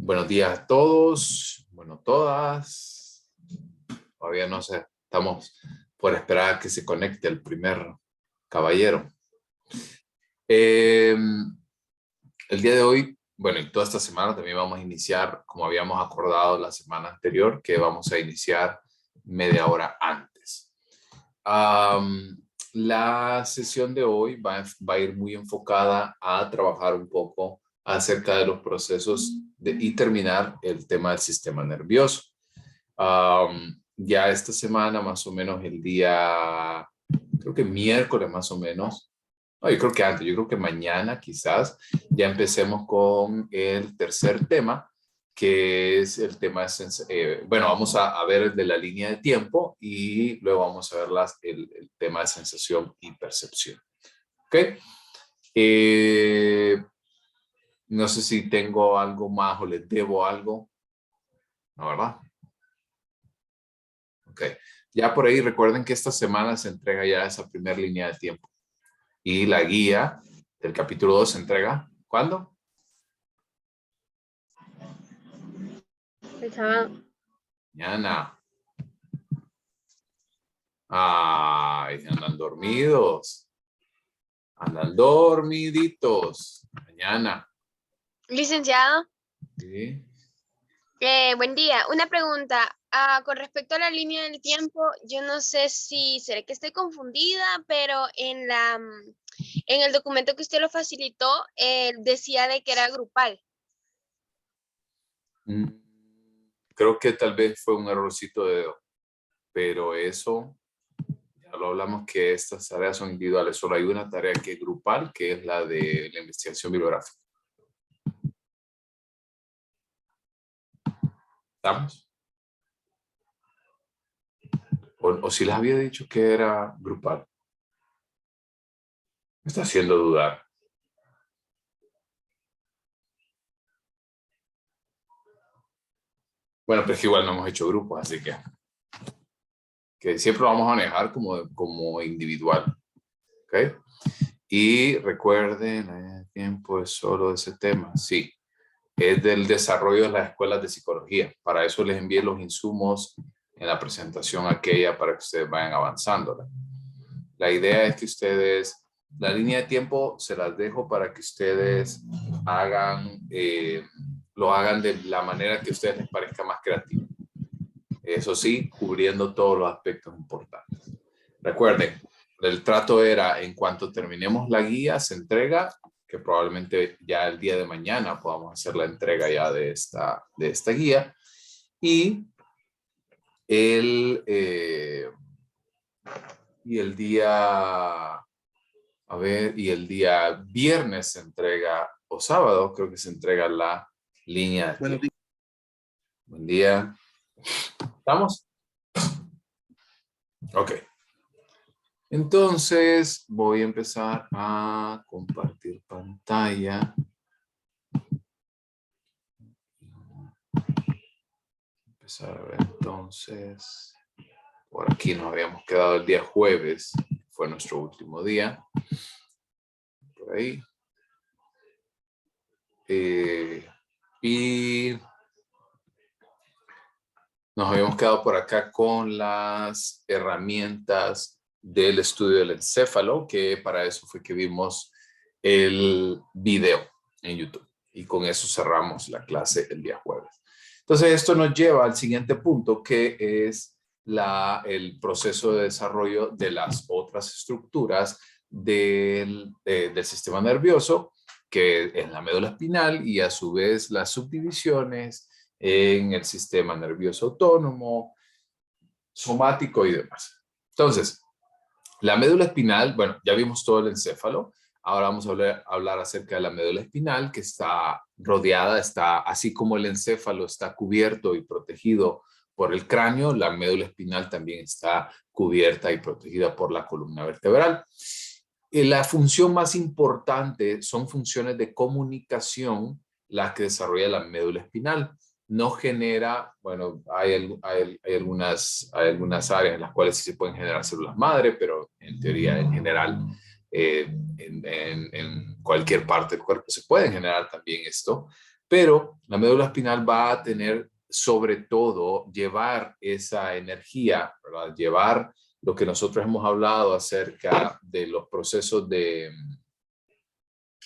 Buenos días a todos, bueno, todas. Todavía no sé, estamos por esperar a que se conecte el primer caballero. El día de hoy, bueno, y toda esta semana también vamos a iniciar, como habíamos acordado la semana anterior, que vamos a iniciar media hora antes. La sesión de hoy va a ir muy enfocada a trabajar un poco acerca de los procesos y terminar el tema del sistema nervioso. Ya esta semana, más o menos el día, creo que miércoles más o menos, no, yo creo que antes, yo creo que mañana quizás ya empecemos con el tercer tema, que es el tema de, bueno, vamos a ver el de la línea de tiempo y luego vamos a ver el tema de sensación y percepción. ¿Ok? No sé si tengo algo más o les debo algo. ¿No, verdad? Ok. Ya por ahí recuerden que esta semana se entrega ya esa primera línea de tiempo. Y la guía del capítulo 2 se entrega, ¿cuándo? El sábado. Mañana. Ay, andan dormidos. Andan dormiditos. Mañana. Licenciado, ¿Sí? buen día. Una pregunta. Con respecto a la línea del tiempo, yo no sé si será que estoy confundida, pero en el documento que usted lo facilitó, decía de que era grupal. Creo que tal vez fue un errorcito de dedo, pero eso ya lo hablamos, que estas tareas son individuales. Solo hay una tarea que es grupal, que es la de la investigación bibliográfica. ¿Estamos? O si les había dicho que era grupal. Me está haciendo dudar. Bueno, pero es que igual no hemos hecho grupos, así que siempre lo vamos a manejar como individual. ¿Ok? Y recuerden, el tiempo es solo de ese tema. Sí, es del desarrollo de las escuelas de psicología. Para eso les envié los insumos en la presentación aquella para que ustedes vayan avanzando. La idea es que ustedes, la línea de tiempo se las dejo para que ustedes lo hagan de la manera que a ustedes les parezca más creativa. Eso sí, cubriendo todos los aspectos importantes. Recuerden, el trato era, en cuanto terminemos la guía, se entrega, que probablemente ya el día de mañana podamos hacer la entrega ya de esta guía. Y el día, y el día viernes se entrega, o sábado creo que se entrega la línea de tiempo. Buen día. ¿Estamos? Ok. Entonces voy a empezar a compartir pantalla. Empezar a ver entonces. Por aquí nos habíamos quedado el día jueves. Fue nuestro último día. Por ahí. Y nos habíamos quedado por acá con las herramientas del estudio del encéfalo, que para eso fue que vimos el video en YouTube. Y con eso cerramos la clase el día jueves. Entonces esto nos lleva al siguiente punto, que es el proceso de desarrollo de las otras estructuras del sistema nervioso, que es la médula espinal, y a su vez las subdivisiones en el sistema nervioso autónomo, somático y demás. Entonces, la médula espinal, bueno, ya vimos todo el encéfalo. Ahora vamos a hablar acerca de la médula espinal, que está rodeada, así como el encéfalo está cubierto y protegido por el cráneo, la médula espinal también está cubierta y protegida por la columna vertebral. La función más importante son funciones de comunicación, las que desarrolla la médula espinal. No genera, bueno, hay algunas áreas en las cuales sí se pueden generar células madre, pero en teoría, en general, en cualquier parte del cuerpo se puede generar también esto, Pero la médula espinal va a tener sobre todo llevar esa energía, ¿verdad? Llevar lo que nosotros hemos hablado acerca de los procesos de,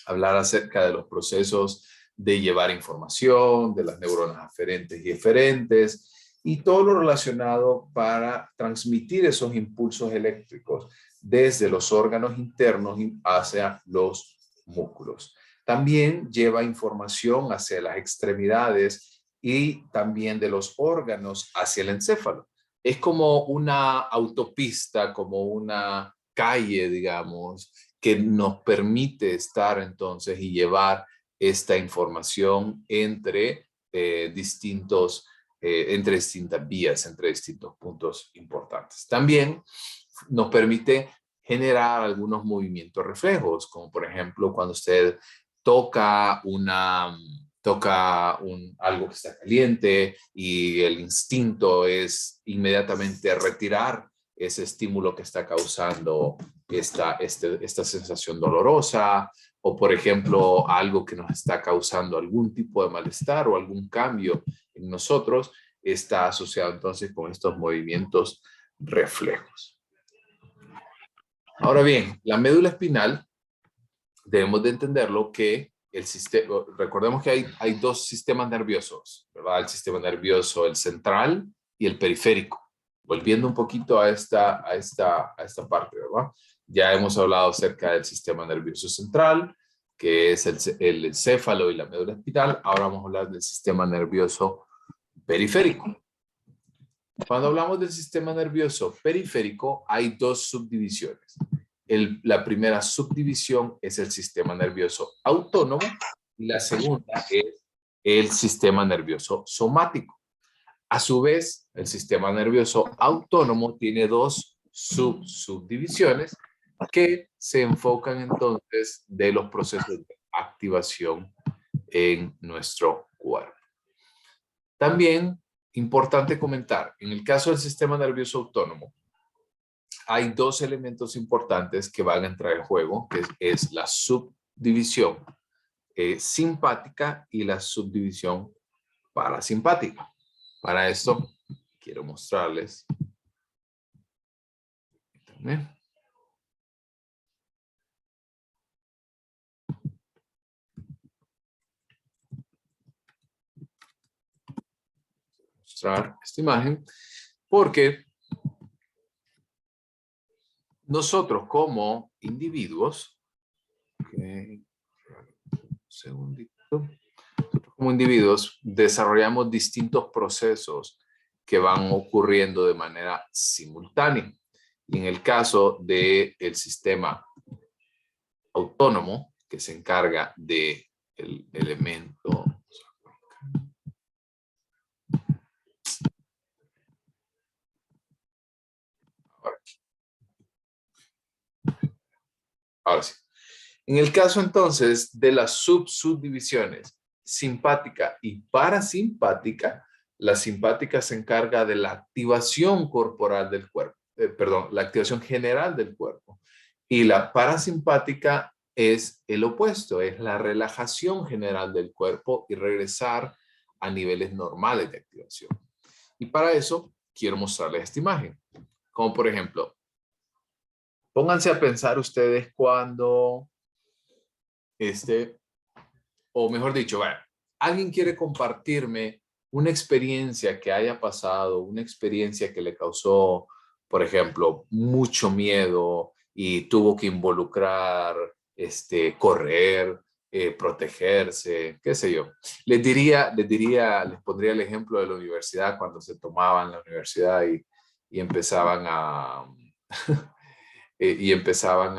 hablar acerca de los procesos de llevar información, de las neuronas aferentes y eferentes, y todo lo relacionado para transmitir esos impulsos eléctricos desde los órganos internos hacia los músculos. También lleva información hacia las extremidades y también de los órganos hacia el encéfalo. Es como una autopista, como una calle, digamos, que nos permite estar entonces y llevar esta información entre distintas vías, entre distintos puntos importantes. También nos permite generar algunos movimientos reflejos, como por ejemplo cuando usted toca algo que está caliente y el instinto es inmediatamente retirar ese estímulo que está causando esta sensación dolorosa, o por ejemplo algo que nos está causando algún tipo de malestar o algún cambio en nosotros, está asociado entonces con estos movimientos reflejos. Ahora bien, la médula espinal, debemos de entenderlo que el sistema, recordemos que hay dos sistemas nerviosos, ¿verdad? El sistema nervioso, el central y el periférico. Volviendo un poquito a esta parte, ¿verdad? Ya hemos hablado acerca del sistema nervioso central, que es el encéfalo y la médula espinal. Ahora vamos a hablar del sistema nervioso periférico. Cuando hablamos del sistema nervioso periférico, hay dos subdivisiones. La primera subdivisión es el sistema nervioso autónomo y la segunda es el sistema nervioso somático. A su vez, el sistema nervioso autónomo tiene dos subdivisiones que se enfocan entonces de los procesos de activación en nuestro cuerpo. También, importante comentar, en el caso del sistema nervioso autónomo, hay dos elementos importantes que van a entrar en juego, que es la subdivisión simpática y la subdivisión parasimpática. Para esto, quiero mostrarles. Mostrar esta imagen, porque nosotros como individuos, un segundito, como individuos desarrollamos distintos procesos que van ocurriendo de manera simultánea. Y en el caso del sistema autónomo, que se encarga del elemento. Ahora sí. En el caso entonces de las subdivisiones simpática y parasimpática, la simpática se encarga de la activación corporal del cuerpo, la activación general del cuerpo. Y la parasimpática es el opuesto, es la relajación general del cuerpo y regresar a niveles normales de activación. Y para eso quiero mostrarles esta imagen. Como por ejemplo, pónganse a pensar ustedes cuando o mejor dicho, bueno, alguien quiere compartirme una experiencia que haya pasado, una experiencia que le causó, por ejemplo, mucho miedo y tuvo que involucrar, correr, protegerse, qué sé yo. Les pondría el ejemplo de la universidad cuando se tomaban la universidad y empezaban a, y empezaban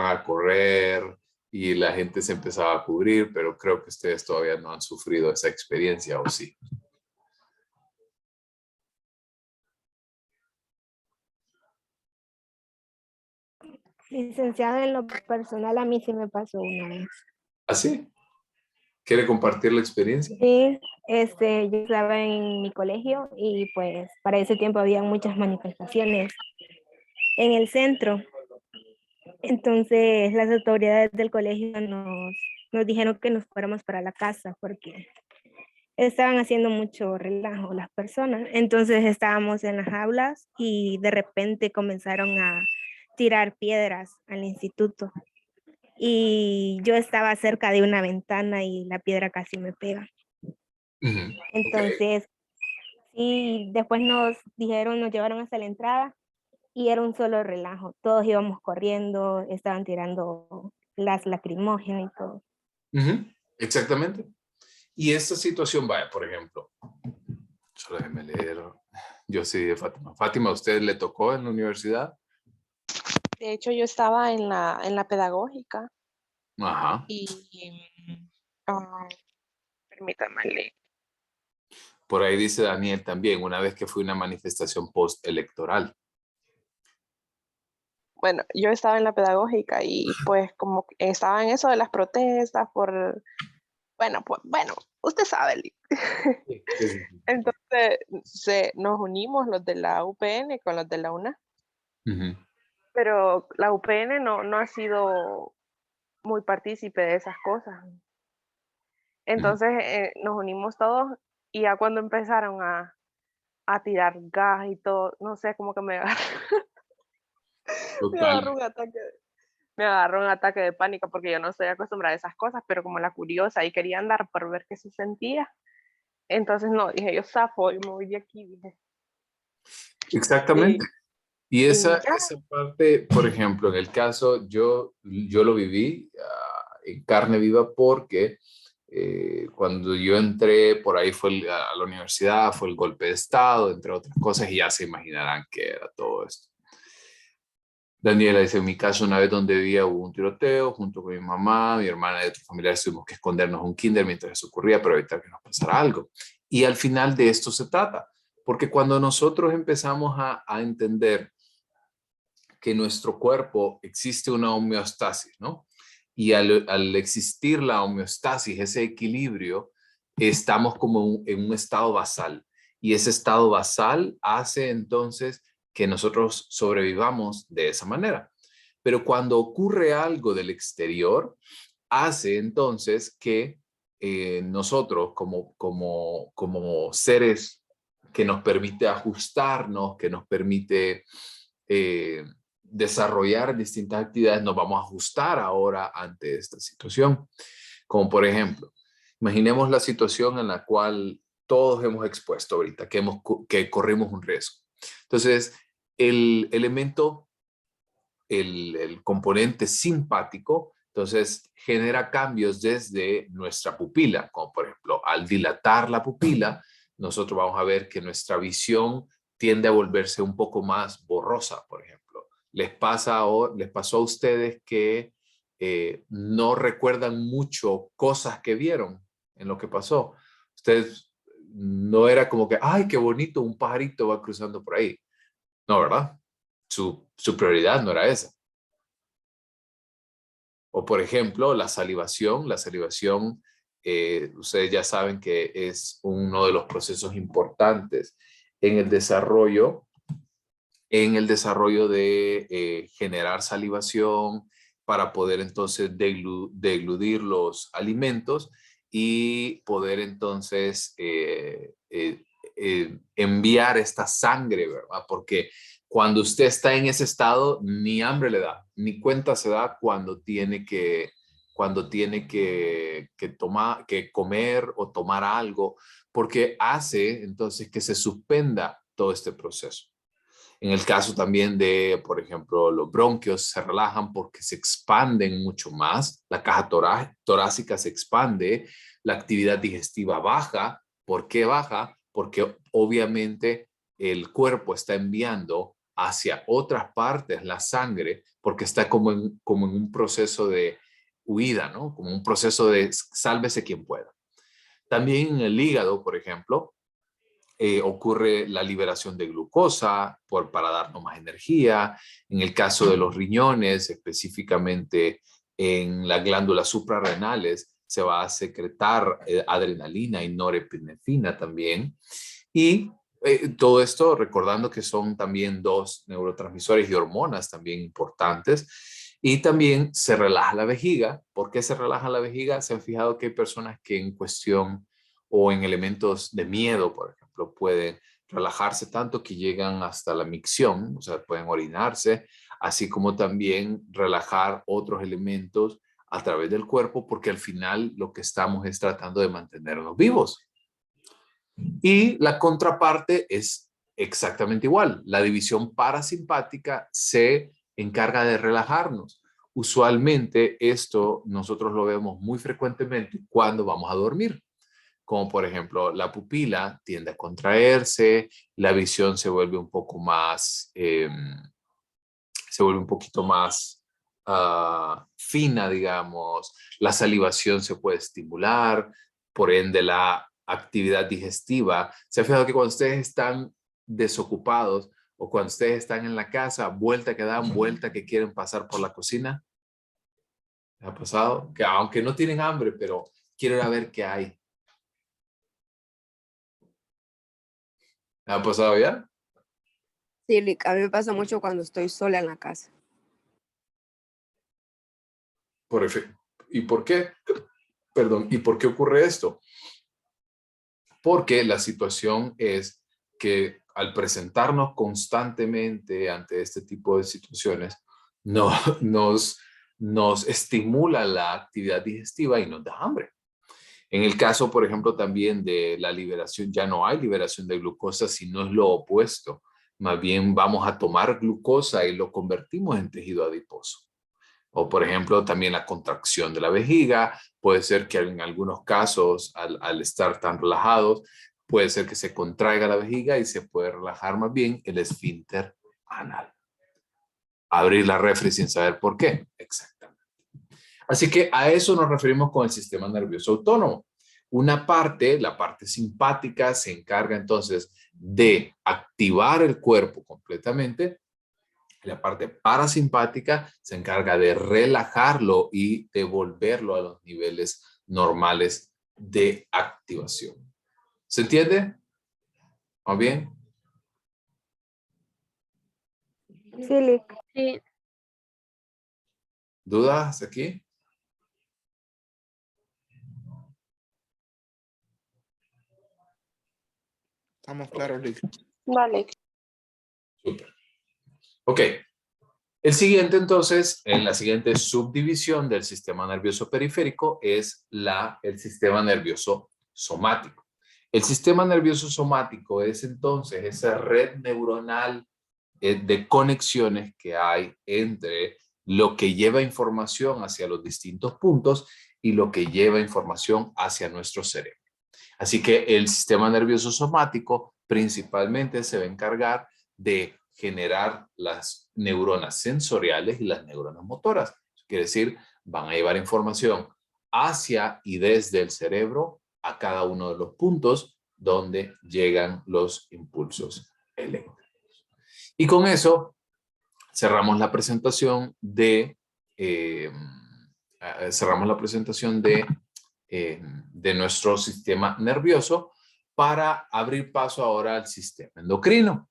a correr y la gente se empezaba a cubrir, pero creo que ustedes todavía no han sufrido esa experiencia, ¿o sí? Licenciada, en lo personal a mí sí me pasó una vez. ¿Ah, sí? ¿Quiere compartir la experiencia? Sí, yo estaba en mi colegio y pues para ese tiempo había muchas manifestaciones en el centro. Entonces las autoridades del colegio nos nos dijeron que nos fuéramos para la casa porque estaban haciendo mucho relajo las personas. Entonces estábamos en las aulas y de repente comenzaron a tirar piedras al instituto. Y yo estaba cerca de una ventana y la piedra casi me pega. Ujú. Entonces, y después nos dijeron, nos llevaron hasta la entrada y era un solo relajo. Todos íbamos corriendo, estaban tirando las lacrimógenas y todo. Ujú, exactamente. Y esta situación, vaya, por ejemplo, solo déjeme leer. Yo sí, de Fátima. Fátima, ¿a usted le tocó en la universidad? De hecho, yo estaba en la pedagógica Ajá. y, ah, permítame leer. Por ahí dice Daniel también, una vez que fue una manifestación postelectoral. Bueno, yo estaba en la pedagógica y pues como que estaba en eso de las protestas por, bueno, usted sabe, Lee. Sí, sí, sí. Entonces nos unimos los de la UPN con los de la UNA, Ujú, pero la UPN no ha sido muy partícipe de esas cosas. ujú. Entonces nos unimos todos y ya cuando empezaron a tirar gas y todo, no sé, como que me agarró Total. un ataque, me agarró un ataque de pánico porque yo no estoy acostumbrada a esas cosas, pero como la curiosa y quería andar por ver qué se sentía. Entonces no, dije yo zafo y me voy de aquí, dije. Exactamente. Y, Y y ya, esa parte, por ejemplo, en el caso, yo lo viví en carne viva porque cuando yo entré, por ahí fue a la universidad, fue el golpe de Estado, entre otras cosas, y ya se imaginarán qué era todo esto. Daniela dice, en mi caso, una vez donde vivía hubo un tiroteo junto con mi mamá, mi hermana y otros familiares tuvimos que escondernos en un kinder mientras eso ocurría para evitar que nos pasara algo. Y al final de esto se trata, porque cuando nosotros empezamos a entender que en nuestro cuerpo existe una homeostasis, ¿no? Y al existir la homeostasis, ese equilibrio, estamos como en un estado basal. Y ese estado basal hace entonces que nosotros sobrevivamos de esa manera. Pero cuando ocurre algo del exterior, hace entonces que nosotros como seres que nos permite ajustarnos, que nos permite desarrollar distintas actividades, nos vamos a ajustar ahora ante esta situación. Como por ejemplo, imaginemos la situación en la cual todos hemos expuesto ahorita, que corrimos un riesgo. Entonces, el elemento, el componente simpático, entonces genera cambios desde nuestra pupila, como por ejemplo, al dilatar la pupila, nosotros vamos a ver que nuestra visión tiende a volverse un poco más borrosa, por ejemplo. Les pasó a ustedes que no recuerdan mucho cosas que vieron en lo que pasó? Ustedes no era como que, ay, qué bonito, un pajarito va cruzando por ahí. No, ¿verdad? Su prioridad no era esa. O por ejemplo, la salivación, ustedes ya saben que es uno de los procesos importantes en el desarrollo de generar salivación para poder entonces deglutir los alimentos y poder entonces enviar esta sangre, ¿verdad? Porque cuando usted está en ese estado, ni hambre le da, ni cuenta se da cuando tiene que comer o tomar algo, porque hace entonces que se suspenda todo este proceso. En el caso también de, por ejemplo, los bronquios se relajan porque se expanden mucho más, la caja torácica se expande, la actividad digestiva baja. ¿Por qué baja? Porque obviamente el cuerpo está enviando hacia otras partes la sangre porque está como en un proceso de huida, ¿no? Como un proceso de sálvese quien pueda. También en el hígado, por ejemplo, ocurre la liberación de glucosa para darnos más energía. En el caso de los riñones, específicamente en las glándulas suprarrenales, se va a secretar adrenalina y norepinefrina también. Y todo esto recordando que son también dos neurotransmisores y hormonas también importantes. Y también se relaja la vejiga. ¿Por qué se relaja la vejiga? Se han fijado que hay personas que en cuestión o en elementos de miedo, por ejemplo, pueden relajarse tanto que llegan hasta la micción, o sea, pueden orinarse, así como también relajar otros elementos a través del cuerpo, porque al final lo que estamos es tratando de mantenernos vivos. Y la contraparte es exactamente igual. La división parasimpática se encarga de relajarnos. Usualmente esto nosotros lo vemos muy frecuentemente cuando vamos a dormir. Como por ejemplo, la pupila tiende a contraerse, la visión se vuelve un poco más, se vuelve un poquito más fina, digamos. La salivación se puede estimular, por ende la actividad digestiva. ¿Se ha fijado que cuando ustedes están desocupados o cuando ustedes están en la casa, vuelta que dan, vuelta que quieren pasar por la cocina? ¿Ha pasado? Que aunque no tienen hambre, pero quiero ir a ver qué hay. ¿Ha pasado ya? Sí, Lick, a mí me pasa mucho cuando estoy sola en la casa. ¿Y por qué? Perdón, ¿y por qué ocurre esto? Porque la situación es que al presentarnos constantemente ante este tipo de situaciones, nos estimula la actividad digestiva y nos da hambre. En el caso, por ejemplo, también de la liberación, ya no hay liberación de glucosa, sino es lo opuesto. Más bien vamos a tomar glucosa y lo convertimos en tejido adiposo. O, por ejemplo, también la contracción de la vejiga. Puede ser que en algunos casos, al estar tan relajados, puede ser que se contraiga la vejiga y se puede relajar más bien el esfínter anal. Abrir la refri sin saber por qué. Exactamente. Así que a eso nos referimos con el sistema nervioso autónomo. Una parte, la parte simpática, se encarga entonces de activar el cuerpo completamente. La parte parasimpática se encarga de relajarlo y devolverlo a los niveles normales de activación. ¿Se entiende? ¿Va bien? Sí, Lick. Sí. ¿Dudas aquí? Estamos claros, Lick. Vale. Súper. Ok. El siguiente, entonces, en la siguiente subdivisión del sistema nervioso periférico es el sistema nervioso somático. El sistema nervioso somático es entonces esa red neuronal de conexiones que hay entre lo que lleva información hacia los distintos puntos y lo que lleva información hacia nuestro cerebro. Así que el sistema nervioso somático principalmente se va a encargar de generar las neuronas sensoriales y las neuronas motoras. Quiere decir, van a llevar información hacia y desde el cerebro a cada uno de los puntos donde llegan los impulsos eléctricos. Y con eso cerramos la presentación de nuestro sistema nervioso para abrir paso ahora al sistema endocrino.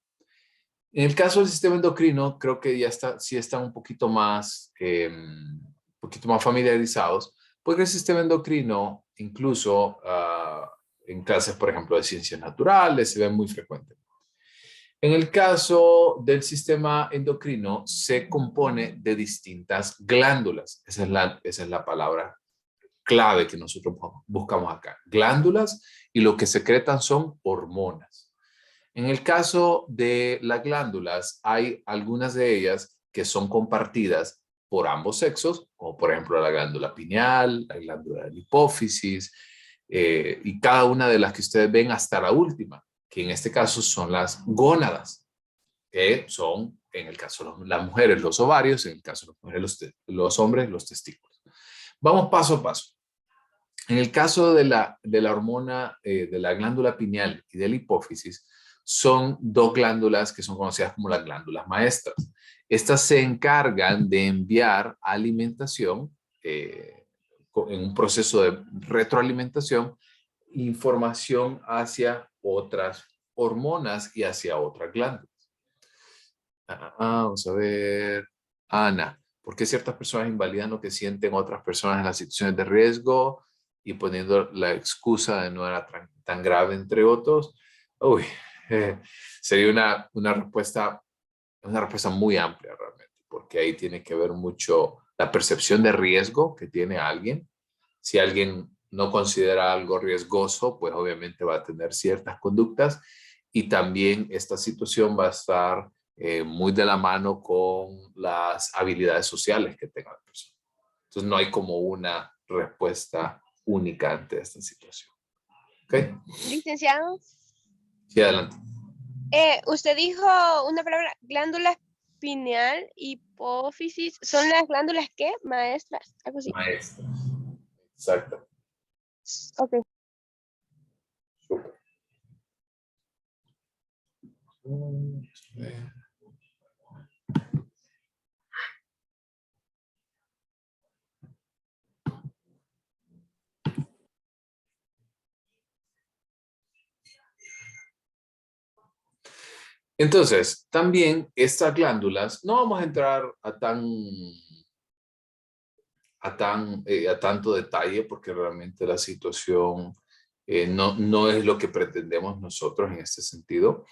En el caso del sistema endocrino, creo que ya sí están un poquito más familiarizados, porque el sistema endocrino, incluso en clases, por ejemplo, de ciencias naturales, se ve muy frecuente. En el caso del sistema endocrino, se compone de distintas glándulas. Esa es la palabra clave que nosotros buscamos acá. Glándulas, y lo que secretan son hormonas. En el caso de las glándulas, hay algunas de ellas que son compartidas por ambos sexos, como por ejemplo la glándula pineal, la glándula de la hipófisis, y cada una de las que ustedes ven hasta la última, que en este caso son las gónadas, que son, en el caso de las mujeres, los ovarios, en el caso de las mujeres, los hombres, los testículos. Vamos paso a paso. En el caso de la hormona, de la glándula pineal y de la hipófisis, son dos glándulas que son conocidas como las glándulas maestras. Estas se encargan de enviar alimentación, en un proceso de retroalimentación, información hacia otras hormonas y hacia otras glándulas. Vamos a ver. Ana, ¿Por qué ciertas personas invalidan lo que sienten otras personas en las situaciones de riesgo y poniendo la excusa de no era tan grave entre otros? Uy, sería una respuesta muy amplia realmente, porque ahí tiene que ver mucho la percepción de riesgo que tiene alguien. Si alguien no considera algo riesgoso, pues obviamente va a tener ciertas conductas y también esta situación va a estar muy de la mano con las habilidades sociales que tenga la persona. Entonces no hay como una respuesta única ante esta situación. ¿Ok? Licenciado, Sí, adelante. usted dijo una palabra, glándula pineal, hipófisis. ¿Son las glándulas qué, maestras? Algo así. Maestra. Exacto. Ok. Súper. Entonces, también estas glándulas, no vamos a entrar a tanto detalle porque realmente la situación no es lo que pretendemos nosotros en este sentido,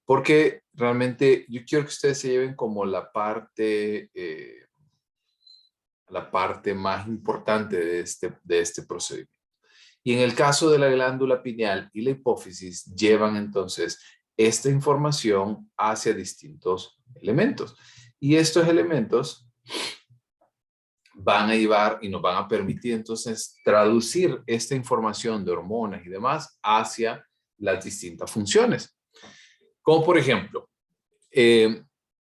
porque realmente yo quiero que ustedes se lleven como la parte más importante de este procedimiento. Y en el caso de la glándula pineal y la hipófisis, llevan entonces esta información hacia distintos elementos. Y estos elementos van a llevar y nos van a permitir entonces traducir esta información de hormonas y demás hacia las distintas funciones. Como por ejemplo,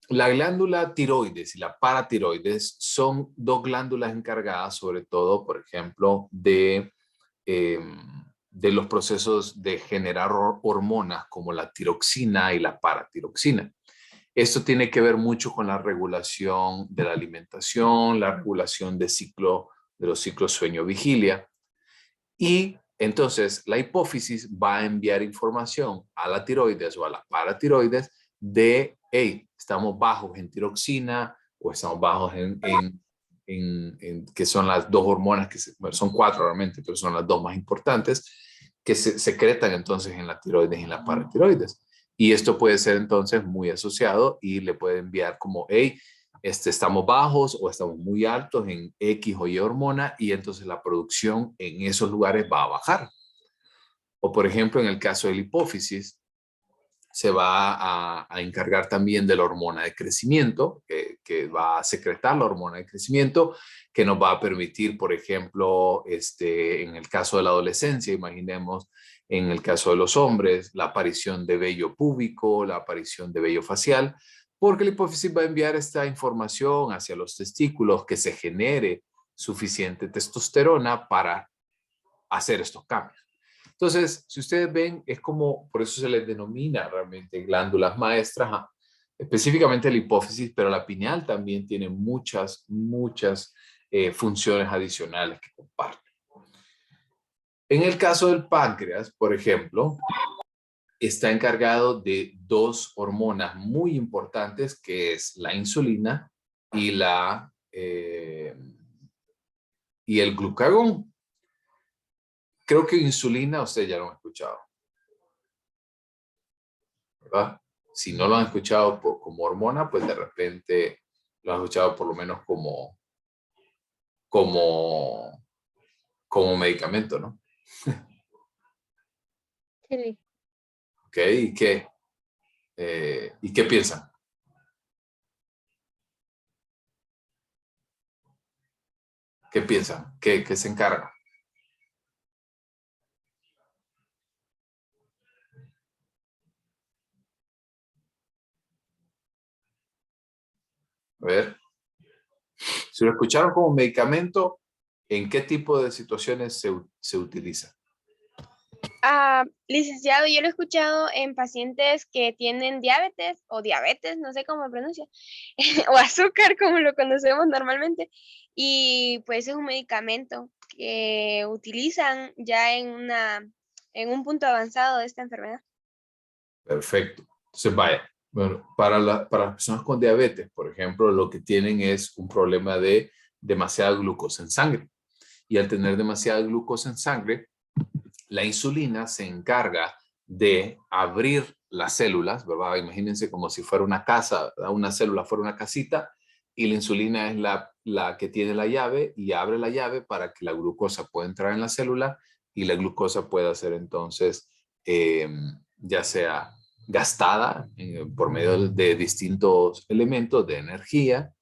la glándula tiroides y la paratiroides son dos glándulas encargadas sobre todo, por ejemplo, de los procesos de generar hormonas como la tiroxina y la paratiroxina. Esto tiene que ver mucho con la regulación de la alimentación, la regulación de los ciclos sueño-vigilia. Y entonces la hipófisis va a enviar información a la tiroides o a la paratiroides de, hey, estamos bajos en tiroxina o estamos bajos que son las dos hormonas, son cuatro realmente, pero son las dos más importantes, que se secretan entonces en la tiroides y en la paratiroides. Y esto puede ser entonces muy asociado y le puede enviar como, hey, estamos bajos o estamos muy altos en X o Y hormona y entonces la producción en esos lugares va a bajar. O por ejemplo, en el caso de la hipófisis, se va a encargar también de la hormona de crecimiento, que va a secretar la hormona de crecimiento, que nos va a permitir, por ejemplo, en el caso de la adolescencia, imaginemos, en el caso de los hombres, la aparición de vello púbico, la aparición de vello facial, porque la hipófisis va a enviar esta información hacia los testículos, que se genere suficiente testosterona para hacer estos cambios. Entonces, si ustedes ven, es como, por eso se les denomina realmente glándulas maestras, específicamente la hipófisis, pero la pineal también tiene muchas funciones adicionales que comparte. En el caso del páncreas, por ejemplo, está encargado de dos hormonas muy importantes, que es la insulina y el glucagón. Creo que insulina ustedes ya lo han escuchado, ¿verdad? Si no lo han escuchado como hormona, pues de repente lo han escuchado por lo menos como medicamento, ¿no? Sí. Ok, ¿y qué piensan? ¿Qué piensan? ¿Qué se encarga? A ver, si lo escucharon como medicamento, ¿en qué tipo de situaciones se utiliza? Licenciado, yo lo he escuchado en pacientes que tienen diabetes, no sé cómo se pronuncia, o azúcar como lo conocemos normalmente, y pues es un medicamento que utilizan ya en un punto avanzado de esta enfermedad. Perfecto. Entonces, vaya, Bueno, para las personas con diabetes, por ejemplo, lo que tienen es un problema de demasiada glucosa en sangre. Y al tener demasiada glucosa en sangre, la insulina se encarga de abrir las células, ¿verdad? Imagínense como si fuera una casa, una célula fuera una casita, y la insulina es la que tiene la llave y abre la llave para que la glucosa pueda entrar en la célula y la glucosa pueda ser entonces ya sea gastada por medio de distintos elementos de energía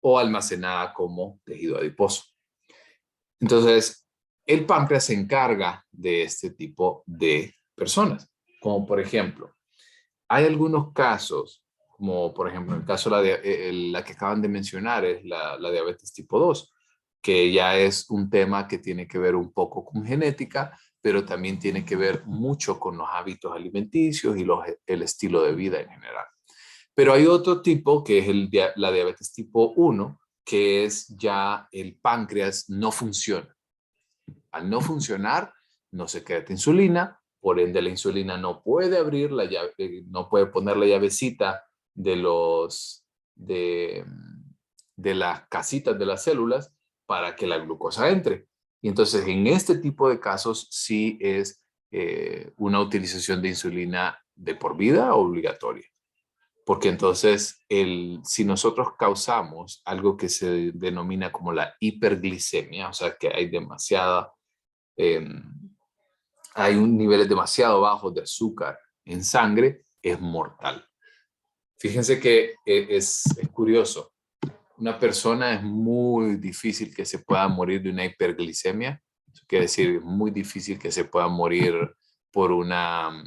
o almacenada como tejido adiposo. Entonces, el páncreas se encarga de este tipo de personas, como por ejemplo, hay algunos casos, como por ejemplo el caso de la que acaban de mencionar, es la diabetes tipo 2, que ya es un tema que tiene que ver un poco con genética, pero también tiene que ver mucho con los hábitos alimenticios y el estilo de vida en general. Pero hay otro tipo que es la diabetes tipo 1, que es ya el páncreas no funciona. Al no funcionar, no secreta insulina, por ende la insulina no puede abrir la llave, no puede poner la llavecita de las casitas de las células para que la glucosa entre. Y entonces en este tipo de casos sí es una utilización de insulina de por vida obligatoria. Porque entonces si nosotros causamos algo que se denomina como la hiperglicemia, o sea que hay hay un nivel demasiado bajo de azúcar en sangre, es mortal. Fíjense que es curioso. Una persona es muy difícil que se pueda morir de una hiperglicemia. Eso quiere decir, es muy difícil que se pueda morir por una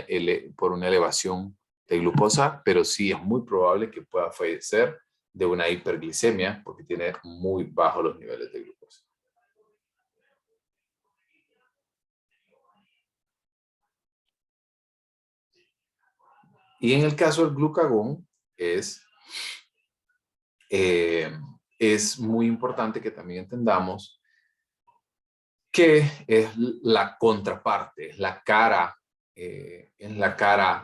elevación de glucosa, pero sí es muy probable que pueda fallecer de una hiperglicemia porque tiene muy bajos los niveles de glucosa. Y en el caso del glucagón es muy importante que también entendamos que es la contraparte, es la cara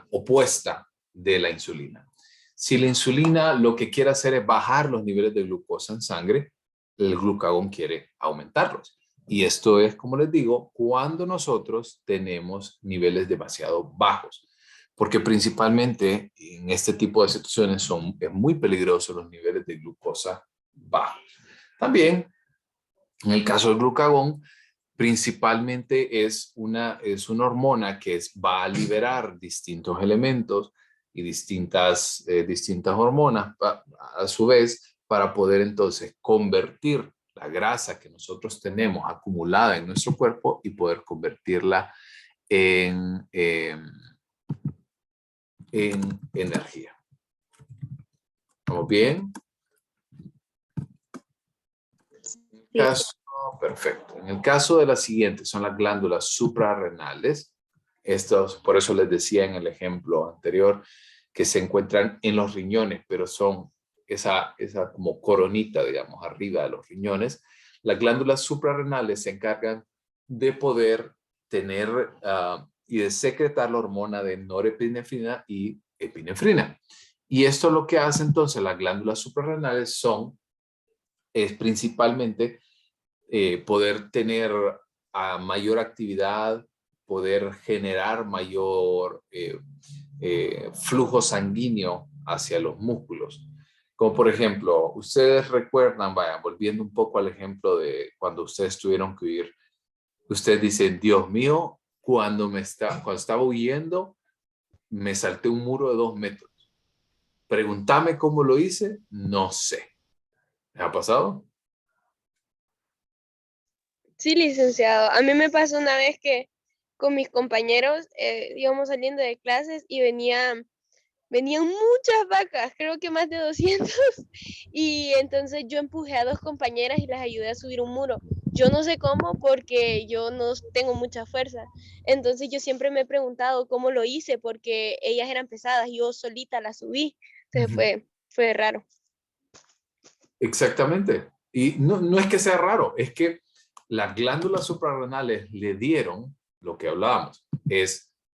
opuesta de la insulina. Si la insulina lo que quiere hacer es bajar los niveles de glucosa en sangre, el glucagón quiere aumentarlos. Y esto es, como les digo, cuando nosotros tenemos niveles demasiado bajos. Porque principalmente en este tipo de situaciones es muy peligroso los niveles de glucosa bajos. También, en el caso del glucagón, principalmente es una hormona que va a liberar distintos elementos y distintas hormonas a su vez para poder entonces convertir la grasa que nosotros tenemos acumulada en nuestro cuerpo y poder convertirla en energía. ¿Estamos bien? Sí. Perfecto. En el caso de la siguiente, son las glándulas suprarrenales. Estos, por eso les decía en el ejemplo anterior, que se encuentran en los riñones, pero son esa como coronita, digamos, arriba de los riñones. Las glándulas suprarrenales se encargan de poder tener y de secretar la hormona de norepinefrina y epinefrina. Y esto lo que hace entonces las glándulas suprarrenales es principalmente poder tener mayor actividad, poder generar mayor flujo sanguíneo hacia los músculos. Como por ejemplo, ustedes recuerdan, vaya, volviendo un poco al ejemplo de cuando ustedes tuvieron que huir, ustedes dicen, Dios mío, cuando estaba huyendo, me salté un muro de 2 metros. Pregúntame cómo lo hice, no sé. ¿Me ha pasado? Sí, licenciado. A mí me pasó una vez que con mis compañeros íbamos saliendo de clases y venían muchas vacas, creo que más de 200. Y entonces yo empujé a 2 compañeras y las ayudé a subir un muro. Yo no sé cómo porque yo no tengo mucha fuerza. Entonces yo siempre me he preguntado cómo lo hice porque ellas eran pesadas y yo solita las subí. Entonces fue raro. Exactamente. Y no es que sea raro, es que las glándulas suprarrenales le dieron, lo que hablábamos,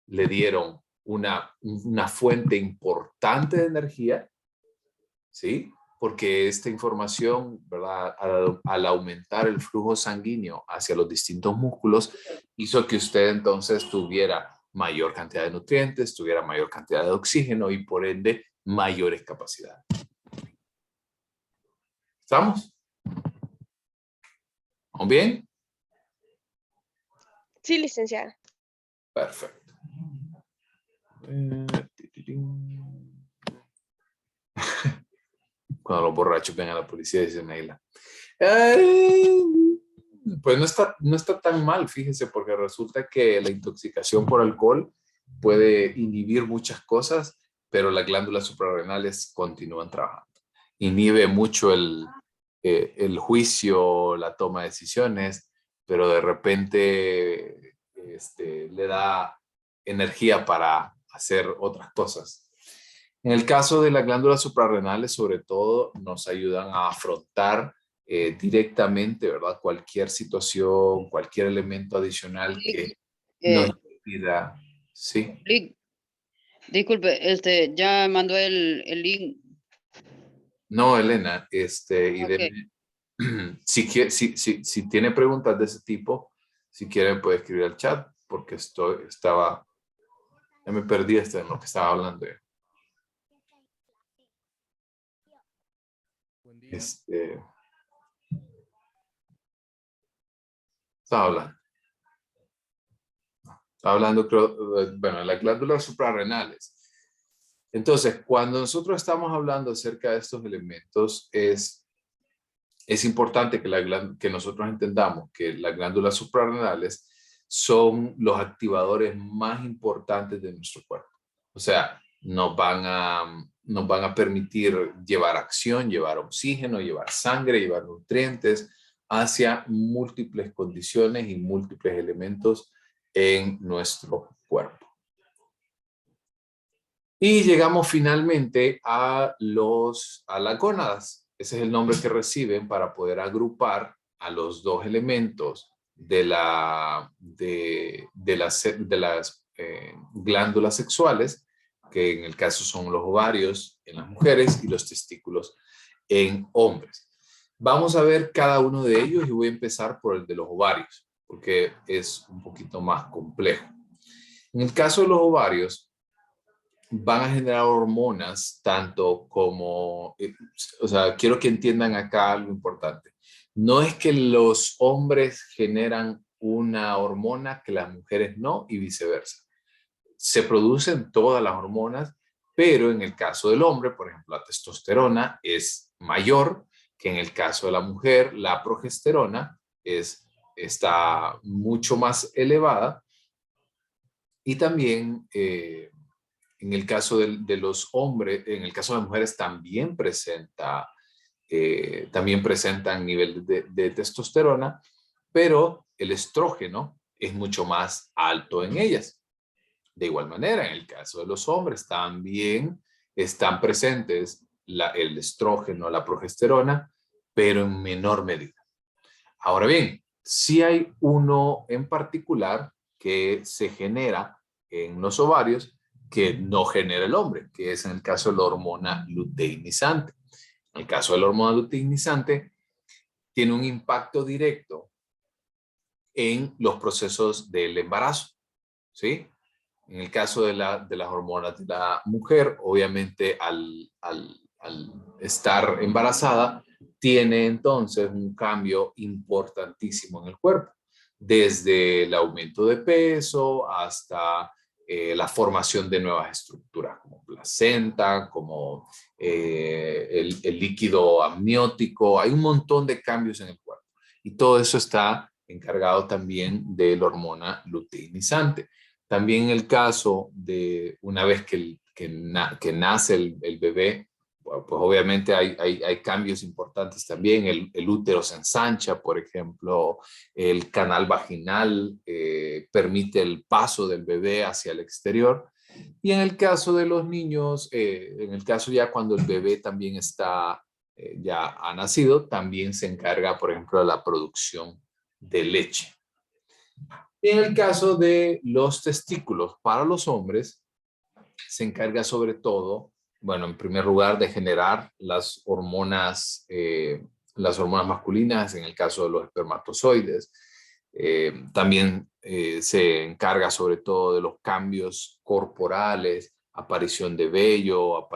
le dieron una fuente importante de energía, ¿sí? Porque esta información, ¿verdad? Al aumentar el flujo sanguíneo hacia los distintos músculos, hizo que usted entonces tuviera mayor cantidad de nutrientes, tuviera mayor cantidad de oxígeno y por ende mayores capacidades. ¿Estamos? ¿Vamos bien? Sí, licenciada. Perfecto. Cuando los borrachos ven a la policía, dice Neila. Pues no está tan mal, fíjese, porque resulta que la intoxicación por alcohol puede inhibir muchas cosas, pero las glándulas suprarrenales continúan trabajando. Inhibe mucho el juicio, la toma de decisiones, pero de repente le da energía para hacer otras cosas. En el caso de las glándulas suprarrenales, sobre todo, nos ayudan a afrontar directamente, ¿verdad? Cualquier situación, cualquier elemento adicional que nos impida. Sí. Disculpe, ya mandó el link. No, Elena, Okay. si tiene preguntas de ese tipo, si quieren puede escribir al chat, porque ya me perdí en lo que estaba hablando. Estaba hablando, creo, bueno, de las glándulas suprarrenales. Entonces, cuando nosotros estamos hablando acerca de estos elementos, es importante que nosotros entendamos que las glándulas suprarrenales son los activadores más importantes de nuestro cuerpo. O sea, nos van a permitir llevar acción, llevar oxígeno, llevar sangre, llevar nutrientes hacia múltiples condiciones y múltiples elementos en nuestro cuerpo. Y llegamos finalmente a las gónadas. Ese es el nombre que reciben para poder agrupar a los dos elementos de las glándulas sexuales, que en el caso son los ovarios en las mujeres y los testículos en hombres. Vamos a ver cada uno de ellos y voy a empezar por el de los ovarios, porque es un poquito más complejo. En el caso de los ovarios, van a generar hormonas tanto como, o sea, quiero que entiendan acá algo importante. No es que los hombres generan una hormona que las mujeres no y viceversa. Se producen todas las hormonas, pero en el caso del hombre, por ejemplo, la testosterona es mayor que en el caso de la mujer. La progesterona está mucho más elevada y también en el caso de los hombres, en el caso de las mujeres también presentan nivel de testosterona, pero el estrógeno es mucho más alto en ellas. De igual manera, en el caso de los hombres también están presentes el estrógeno, la progesterona, pero en menor medida. Ahora bien, sí hay uno en particular que se genera en los ovarios que no genera el hombre, que es en el caso de la hormona luteinizante. En el caso de la hormona luteinizante, tiene un impacto directo en los procesos del embarazo, ¿sí? En el caso de las hormonas de la mujer, obviamente al estar embarazada, tiene entonces un cambio importantísimo en el cuerpo, desde el aumento de peso hasta la formación de nuevas estructuras como placenta, como el líquido amniótico. Hay un montón de cambios en el cuerpo y todo eso está encargado también de la hormona luteinizante. También en el caso de una vez que nace el bebé, pues obviamente hay cambios importantes también. El útero se ensancha, por ejemplo, el canal vaginal permite el paso del bebé hacia el exterior. Y en el caso de los niños, en el caso ya cuando el bebé también ya ha nacido, también se encarga, por ejemplo, de la producción de leche. En el caso de los testículos para los hombres, se encarga sobre todo, bueno, en primer lugar, de generar las hormonas masculinas, en el caso de los espermatozoides. También se encarga sobre todo de los cambios corporales, aparición de vello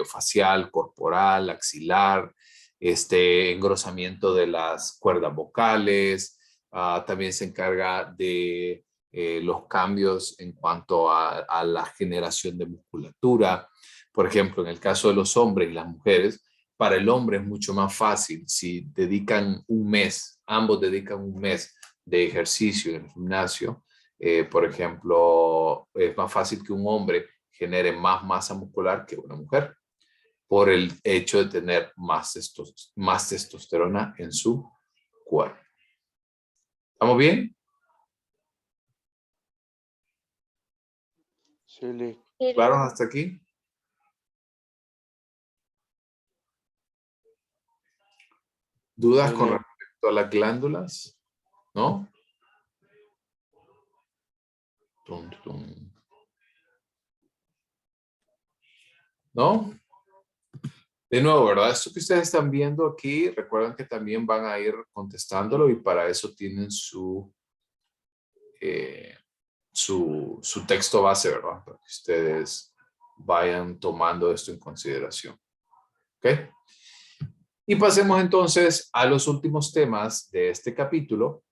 facial, corporal, axilar, engrosamiento de las cuerdas vocales. También se encarga de los cambios en cuanto a la generación de musculatura. Por ejemplo, en el caso de los hombres y las mujeres, para el hombre es mucho más fácil si dedican un mes, ambos dedican un mes de ejercicio en el gimnasio. Por ejemplo, es más fácil que un hombre genere más masa muscular que una mujer por el hecho de tener más testosterona en su cuerpo. ¿Estamos bien? Sí, Lick. ¿Claros hasta aquí? ¿Dudas Sí, con Lick. respecto a las glándulas? ¿No? Tum, tum. ¿No? De nuevo, ¿verdad? Esto que ustedes están viendo aquí, recuerden que también van a ir contestándolo y para eso tienen su texto base, ¿verdad? Para que ustedes vayan tomando esto en consideración. ¿Ok? Y pasemos entonces a los últimos temas de este capítulo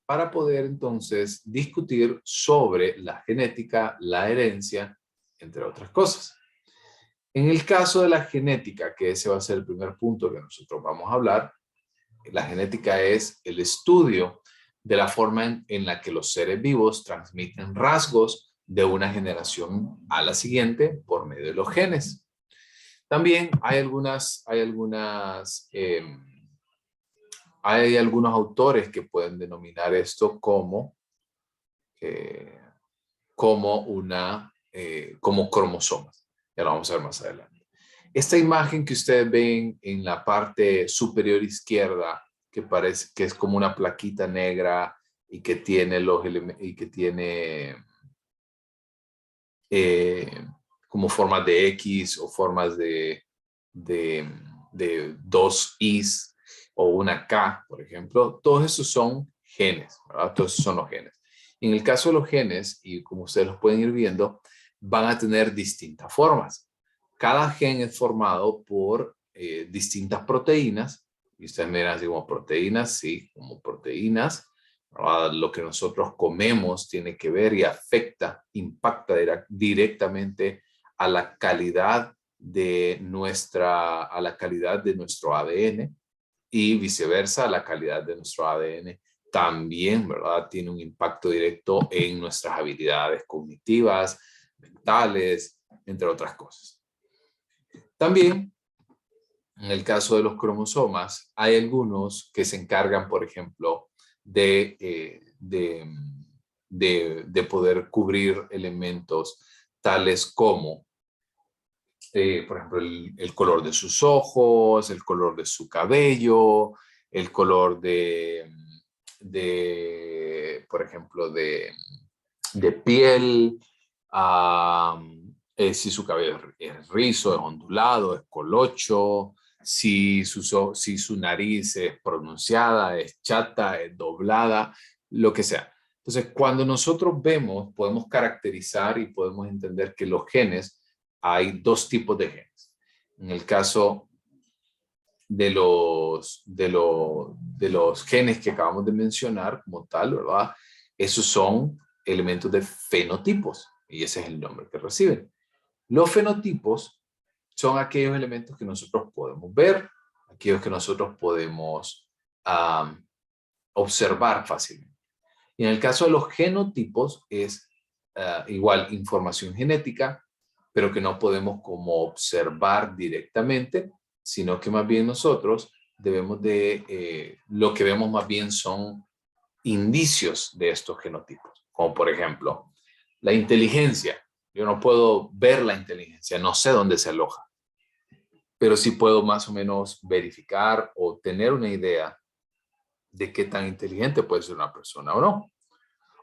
para poder entonces discutir sobre la genética, la herencia, entre otras cosas. En el caso de la genética, que ese va a ser el primer punto que nosotros vamos a hablar, la genética es el estudio de la forma en la que los seres vivos transmiten rasgos de una generación a la siguiente por medio de los genes. También hay algunos autores que pueden denominar esto como cromosomas. Ya lo vamos a ver más adelante. Esta imagen que ustedes ven en la parte superior izquierda, que parece que es como una plaquita negra y que tiene como formas de X o formas de dos Is o una K, por ejemplo. Todos esos son genes, ¿verdad? Todos esos son los genes. En el caso de los genes, y como ustedes los pueden ir viendo, van a tener distintas formas. Cada gen es formado por distintas proteínas, y ustedes miran así como proteínas, sí, como proteínas. Lo que nosotros comemos tiene que ver y impacta directamente a la calidad de nuestro ADN y viceversa, la calidad de nuestro ADN también, ¿verdad? Tiene un impacto directo en nuestras habilidades cognitivas, mentales, entre otras cosas. También, en el caso de los cromosomas, hay algunos que se encargan, por ejemplo, de poder cubrir elementos tales como, por ejemplo, el color de sus ojos, el color de su cabello, el color por ejemplo, de piel, si su cabello es rizo, es ondulado, es colocho, si su nariz es pronunciada, es chata, es doblada, lo que sea. Entonces, cuando nosotros podemos caracterizar y podemos entender que los genes, hay dos tipos de genes. En el caso de los genes que acabamos de mencionar como tal, ¿verdad? Esos son elementos de fenotipos y ese es el nombre que reciben. Los fenotipos son aquellos elementos que nosotros podemos ver, aquellos que nosotros podemos observar fácilmente. Y en el caso de los genotipos es igual información genética, pero que no podemos como observar directamente, sino que más bien nosotros lo que vemos más bien son indicios de estos genotipos, como por ejemplo la inteligencia. Yo no puedo ver la inteligencia, no sé dónde se aloja, pero sí puedo más o menos verificar o tener una idea de qué tan inteligente puede ser una persona o no.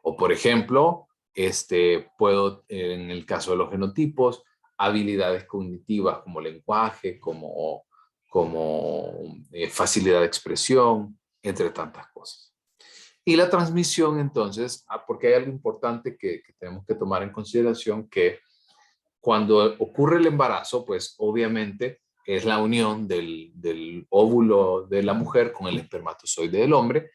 O por ejemplo, puedo, en el caso de los genotipos, habilidades cognitivas como lenguaje, como facilidad de expresión, entre tantas cosas. Y la transmisión, entonces, porque hay algo importante que tenemos que tomar en consideración, que cuando ocurre el embarazo, pues obviamente es la unión del óvulo de la mujer con el espermatozoide del hombre,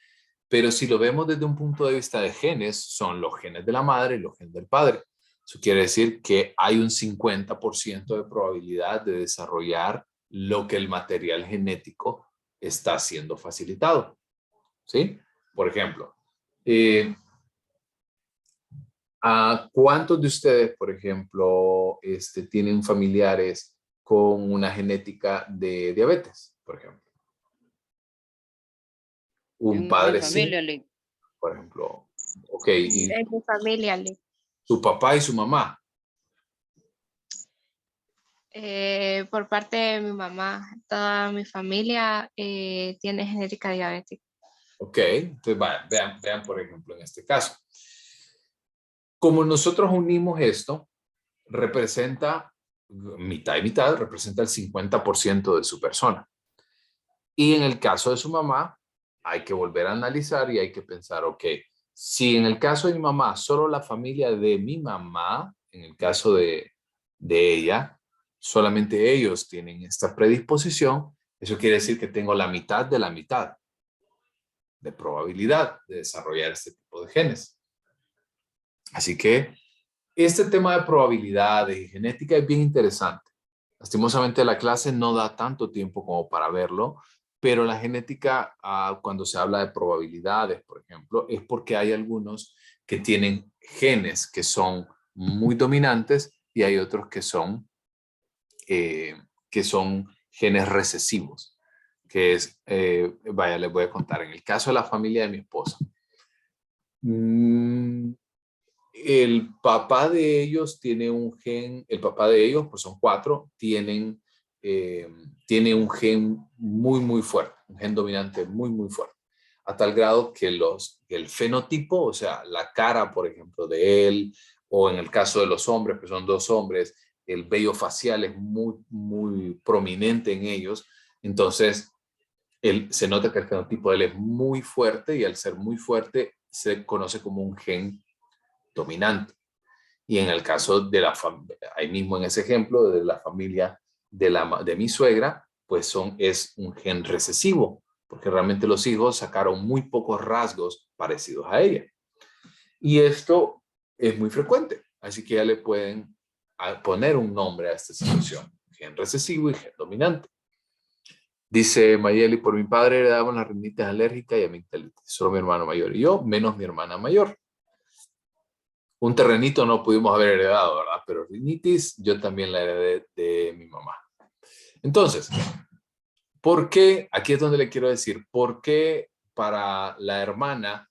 pero si lo vemos desde un punto de vista de genes, son los genes de la madre y los genes del padre. Eso quiere decir que hay un 50% de probabilidad de desarrollar lo que el material genético está siendo facilitado. ¿Sí? Por ejemplo, ¿a cuántos de ustedes, por ejemplo, tienen familiares con una genética de diabetes, por ejemplo? Un En padre mi sí, familia, Lick. por ejemplo. Ok, y En mi familia, Lick. su papá y su mamá. Por parte de mi mamá, toda mi familia tiene genética diabética. Ok, entonces vean, por ejemplo, en este caso. Como nosotros unimos esto, representa mitad y mitad, representa el 50% de su persona. Y en el caso de su mamá, hay que volver a analizar y hay que pensar, ok, si en el caso de mi mamá, solo la familia de mi mamá, en el caso de ella, solamente ellos tienen esta predisposición, eso quiere decir que tengo la mitad de la mitad de probabilidad de desarrollar este tipo de genes. Así que este tema de probabilidades y genética es bien interesante. Lastimosamente la clase no da tanto tiempo como para verlo, pero la genética, cuando se habla de probabilidades, por ejemplo, es porque hay algunos que tienen genes que son muy dominantes y hay otros que son genes recesivos, que es, vaya, les voy a contar. En el caso de la familia de mi esposa, el papá de ellos tiene un gen, el papá de ellos, pues son 4, tiene un gen muy fuerte, un gen dominante muy fuerte, a tal grado que el fenotipo, o sea, la cara, por ejemplo, de él, o en el caso de los hombres, que son 2 hombres, el vello facial es muy prominente en ellos, entonces se nota que el fenotipo de él es muy fuerte y al ser muy fuerte se conoce como un gen dominante. Y en el caso de ahí mismo en ese ejemplo, de la familia de mi suegra, pues es un gen recesivo, porque realmente los hijos sacaron muy pocos rasgos parecidos a ella. Y esto es muy frecuente, así que ya le pueden poner un nombre a esta situación, gen recesivo y gen dominante. Dice Mayeli, por mi padre heredamos la rinitis alérgica y amigdalitis, solo mi hermano mayor y yo, menos mi hermana mayor. Un terrenito no pudimos haber heredado, ¿verdad? Pero rinitis yo también la heredé de mi mamá. Entonces, ¿por qué? Aquí es donde le quiero decir, ¿por qué para la hermana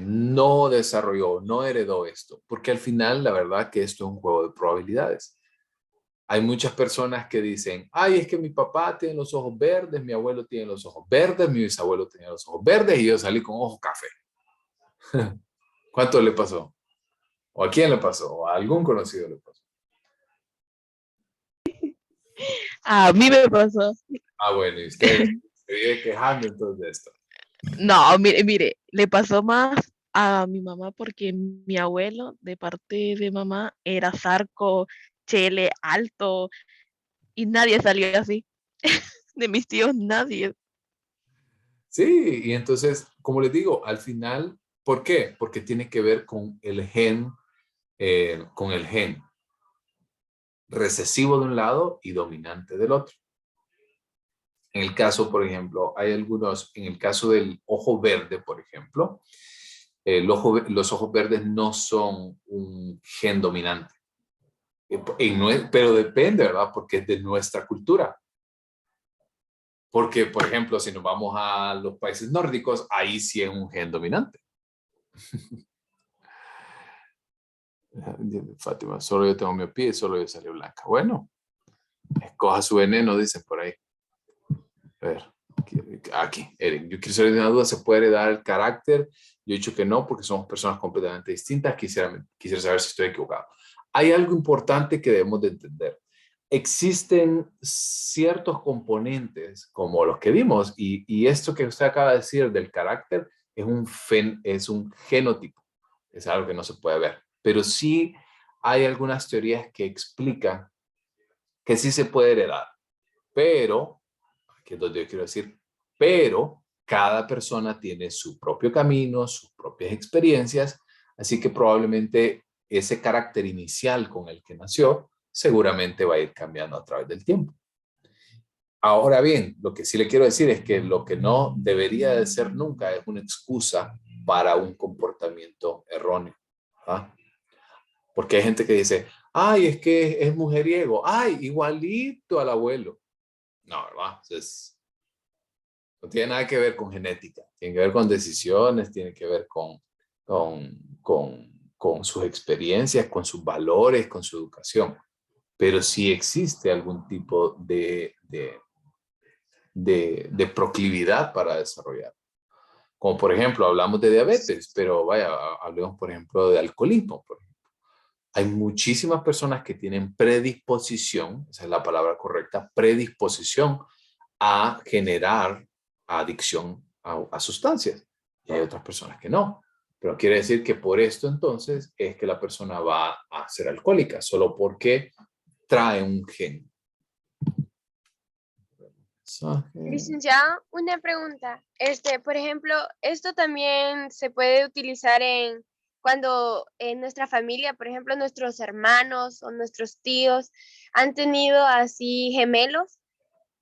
no desarrolló, no heredó esto? Porque al final, la verdad que esto es un juego de probabilidades. Hay muchas personas que dicen, ay, es que mi papá tiene los ojos verdes, mi abuelo tiene los ojos verdes, mi bisabuelo tenía los ojos verdes y yo salí con ojos café. ¿Cuánto le pasó? ¿O a quién le pasó? ¿O a algún conocido le pasó? A mí me pasó. Bueno, y usted se vive quejando entonces de esto. No, mire, le pasó más a mi mamá porque mi abuelo, de parte de mamá, era zarco, chele, alto, y nadie salió así. De mis tíos, nadie. Sí, y entonces, como les digo, al final, ¿por qué? Porque tiene que ver con el gen recesivo de un lado y dominante del otro. En el caso, por ejemplo, en el caso del ojo verde, por ejemplo, los ojos verdes no son un gen dominante. Pero depende, ¿verdad? Porque es de nuestra cultura. Porque, por ejemplo, si nos vamos a los países nórdicos, ahí sí es un gen dominante. Fátima, solo yo tengo miopía y solo yo salí blanca. Bueno, escoja su veneno, dicen por ahí. A ver, aquí, Eric, yo quiero saber de una duda, ¿se puede heredar el carácter? Yo he dicho que no porque somos personas completamente distintas. Quisiera saber si estoy equivocado. Hay algo importante que debemos de entender. Existen ciertos componentes como los que vimos y esto que usted acaba de decir del carácter es un genotipo. Es algo que no se puede ver. Pero sí hay algunas teorías que explican que sí se puede heredar. Pero, aquí es donde yo quiero decir, pero cada persona tiene su propio camino, sus propias experiencias, así que probablemente ese carácter inicial con el que nació seguramente va a ir cambiando a través del tiempo. Ahora bien, lo que sí le quiero decir es que lo que no debería de ser nunca es una excusa para un comportamiento erróneo. ¿Ah? Porque hay gente que dice, ay, es que es mujeriego, ay, igualito al abuelo. No, ¿verdad? Entonces, no tiene nada que ver con genética, tiene que ver con decisiones, tiene que ver con sus experiencias, con sus valores, con su educación. Pero sí existe algún tipo de proclividad para desarrollar. Como por ejemplo, hablamos de diabetes, pero vaya, hablemos por ejemplo de alcoholismo. Por ejemplo. Hay muchísimas personas que tienen predisposición, esa es la palabra correcta, predisposición a generar adicción a sustancias. Y hay otras personas que no. Pero quiere decir que por esto entonces es que la persona va a ser alcohólica, solo porque trae un gen. Licenciado, una pregunta. Por ejemplo, esto también se puede utilizar cuando en nuestra familia, por ejemplo, nuestros hermanos o nuestros tíos han tenido así gemelos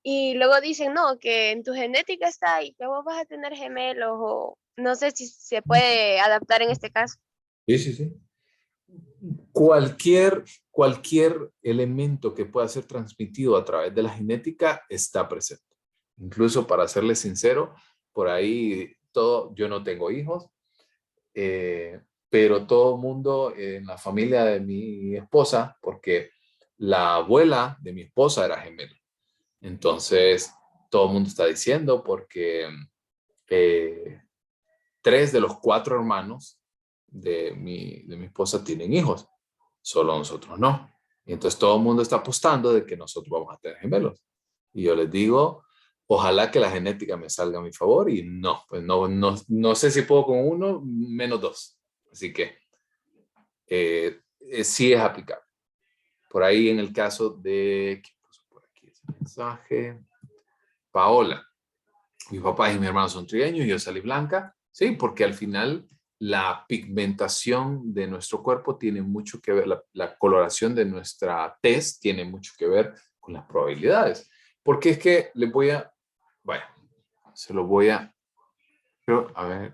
y luego dicen, no, que en tu genética está y que vos vas a tener gemelos o no sé si se puede adaptar en este caso. Sí, sí, sí. Cualquier elemento que pueda ser transmitido a través de la genética está presente. Incluso para serle sincero, por ahí yo no tengo hijos, pero todo el mundo en la familia de mi esposa, porque la abuela de mi esposa era gemela. Entonces, todo el mundo está diciendo porque 3 de los 4 hermanos de mi esposa tienen hijos, solo nosotros no. Y entonces todo el mundo está apostando de que nosotros vamos a tener gemelos. Y yo les digo, ojalá que la genética me salga a mi favor y no, pues no sé si puedo con 1 menos 2. Así que sí es aplicable. Por ahí en el caso de, ¿qué puso por aquí ese mensaje? Paola, mi papá y mi hermano son trigueños y yo salí blanca. Sí, porque al final la pigmentación de nuestro cuerpo tiene mucho que ver, la coloración de nuestra tez tiene mucho que ver con las probabilidades. Porque es que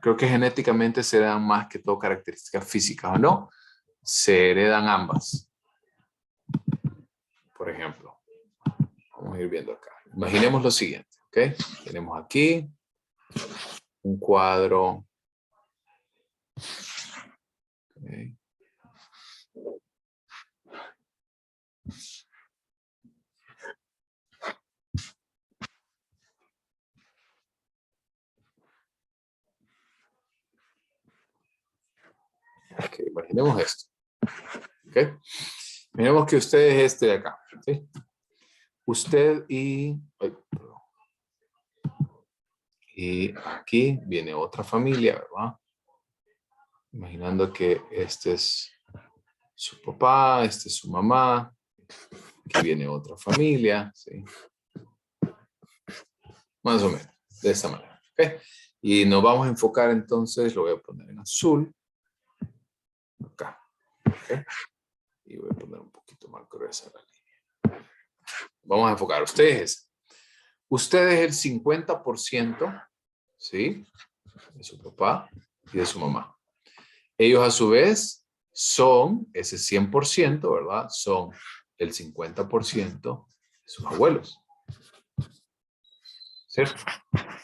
creo que genéticamente se dan más que todo características físicas, ¿o no? Se heredan ambas. Por ejemplo, vamos a ir viendo acá. Imaginemos lo siguiente, ¿ok? Tenemos aquí un cuadro. Okay. Ok, imaginemos esto. Ok. Imaginemos que usted es este de acá. ¿Sí? Usted y aquí viene otra familia, ¿verdad? Imaginando que este es su papá, este es su mamá. Aquí viene otra familia, ¿sí? Más o menos, de esta manera. ¿Okay? Y nos vamos a enfocar entonces, lo voy a poner en azul. Acá. ¿Okay? Y voy a poner un poquito más gruesa la línea. Vamos a enfocar. Ustedes es el 50%, ¿sí? De su papá y de su mamá. Ellos a su vez son ese 100%, ¿verdad? Son el 50% de sus abuelos. ¿Cierto?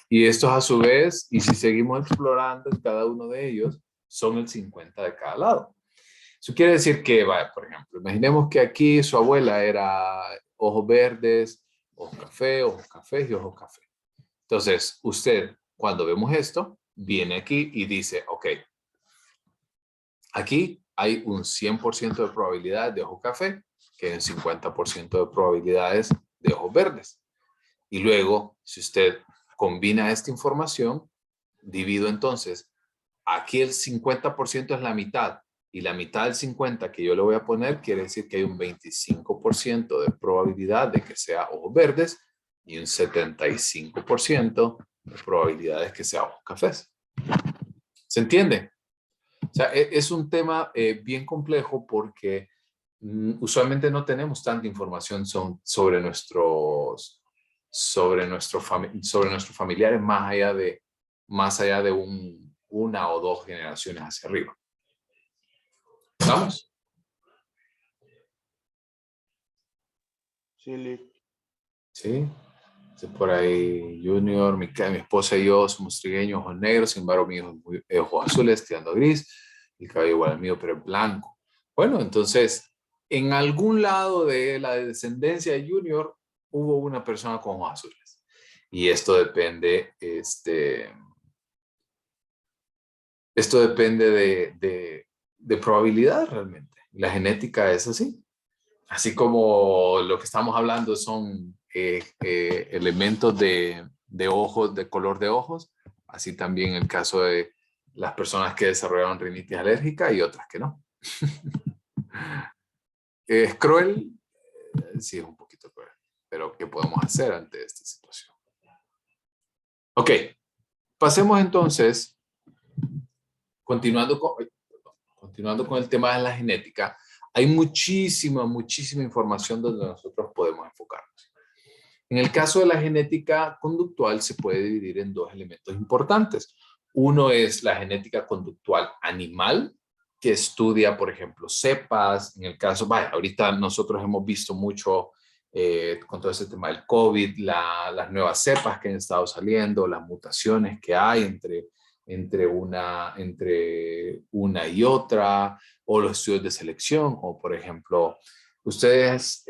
Y estos a su vez, y si seguimos explorando en cada uno de ellos, son el 50 de cada lado. Eso quiere decir que, por ejemplo, imaginemos que aquí su abuela era ojos verdes, ojos cafés y ojos café. Entonces, usted, cuando vemos esto, viene aquí y dice, ok, aquí hay un 100% de probabilidades de ojo café, que es un 50% de probabilidades de ojos verdes. Y luego, si usted combina esta información, divido entonces, aquí el 50% es la mitad, y la mitad del 50 que yo le voy a poner quiere decir que hay un 25% de probabilidad de que sea ojos verdes y un 75% de probabilidades que sea ojos cafés. ¿Se entiende? O sea, es un tema bien complejo porque usualmente no tenemos tanta información sobre nuestros familiares más allá de una o dos generaciones hacia arriba. ¿Estamos? Sí, Lick. Sí. Por ahí Junior, mi esposa y yo somos trigueños, ojos negros, sin embargo mi hijo es ojos azules, tirando a gris, el cabello igual al mío, pero es blanco. Bueno, entonces, en algún lado de la descendencia de Junior hubo una persona con ojos azules. Y esto depende, de probabilidad realmente. La genética es así. Así como lo que estamos hablando son elementos de ojos, de color de ojos, así también el caso de las personas que desarrollaron rinitis alérgica y otras que no. ¿Es cruel? Sí, es un poquito cruel, pero ¿qué podemos hacer ante esta situación? Ok, pasemos entonces, continuando con el tema de la genética. Hay muchísima información donde nosotros podemos enfocarnos. En el caso de la genética conductual se puede dividir en dos elementos importantes. Uno es la genética conductual animal, que estudia, por ejemplo, cepas. En el caso, ahorita nosotros hemos visto mucho con todo ese tema del COVID, las nuevas cepas que han estado saliendo, las mutaciones que hay entre una y otra, o los estudios de selección, o por ejemplo, ustedes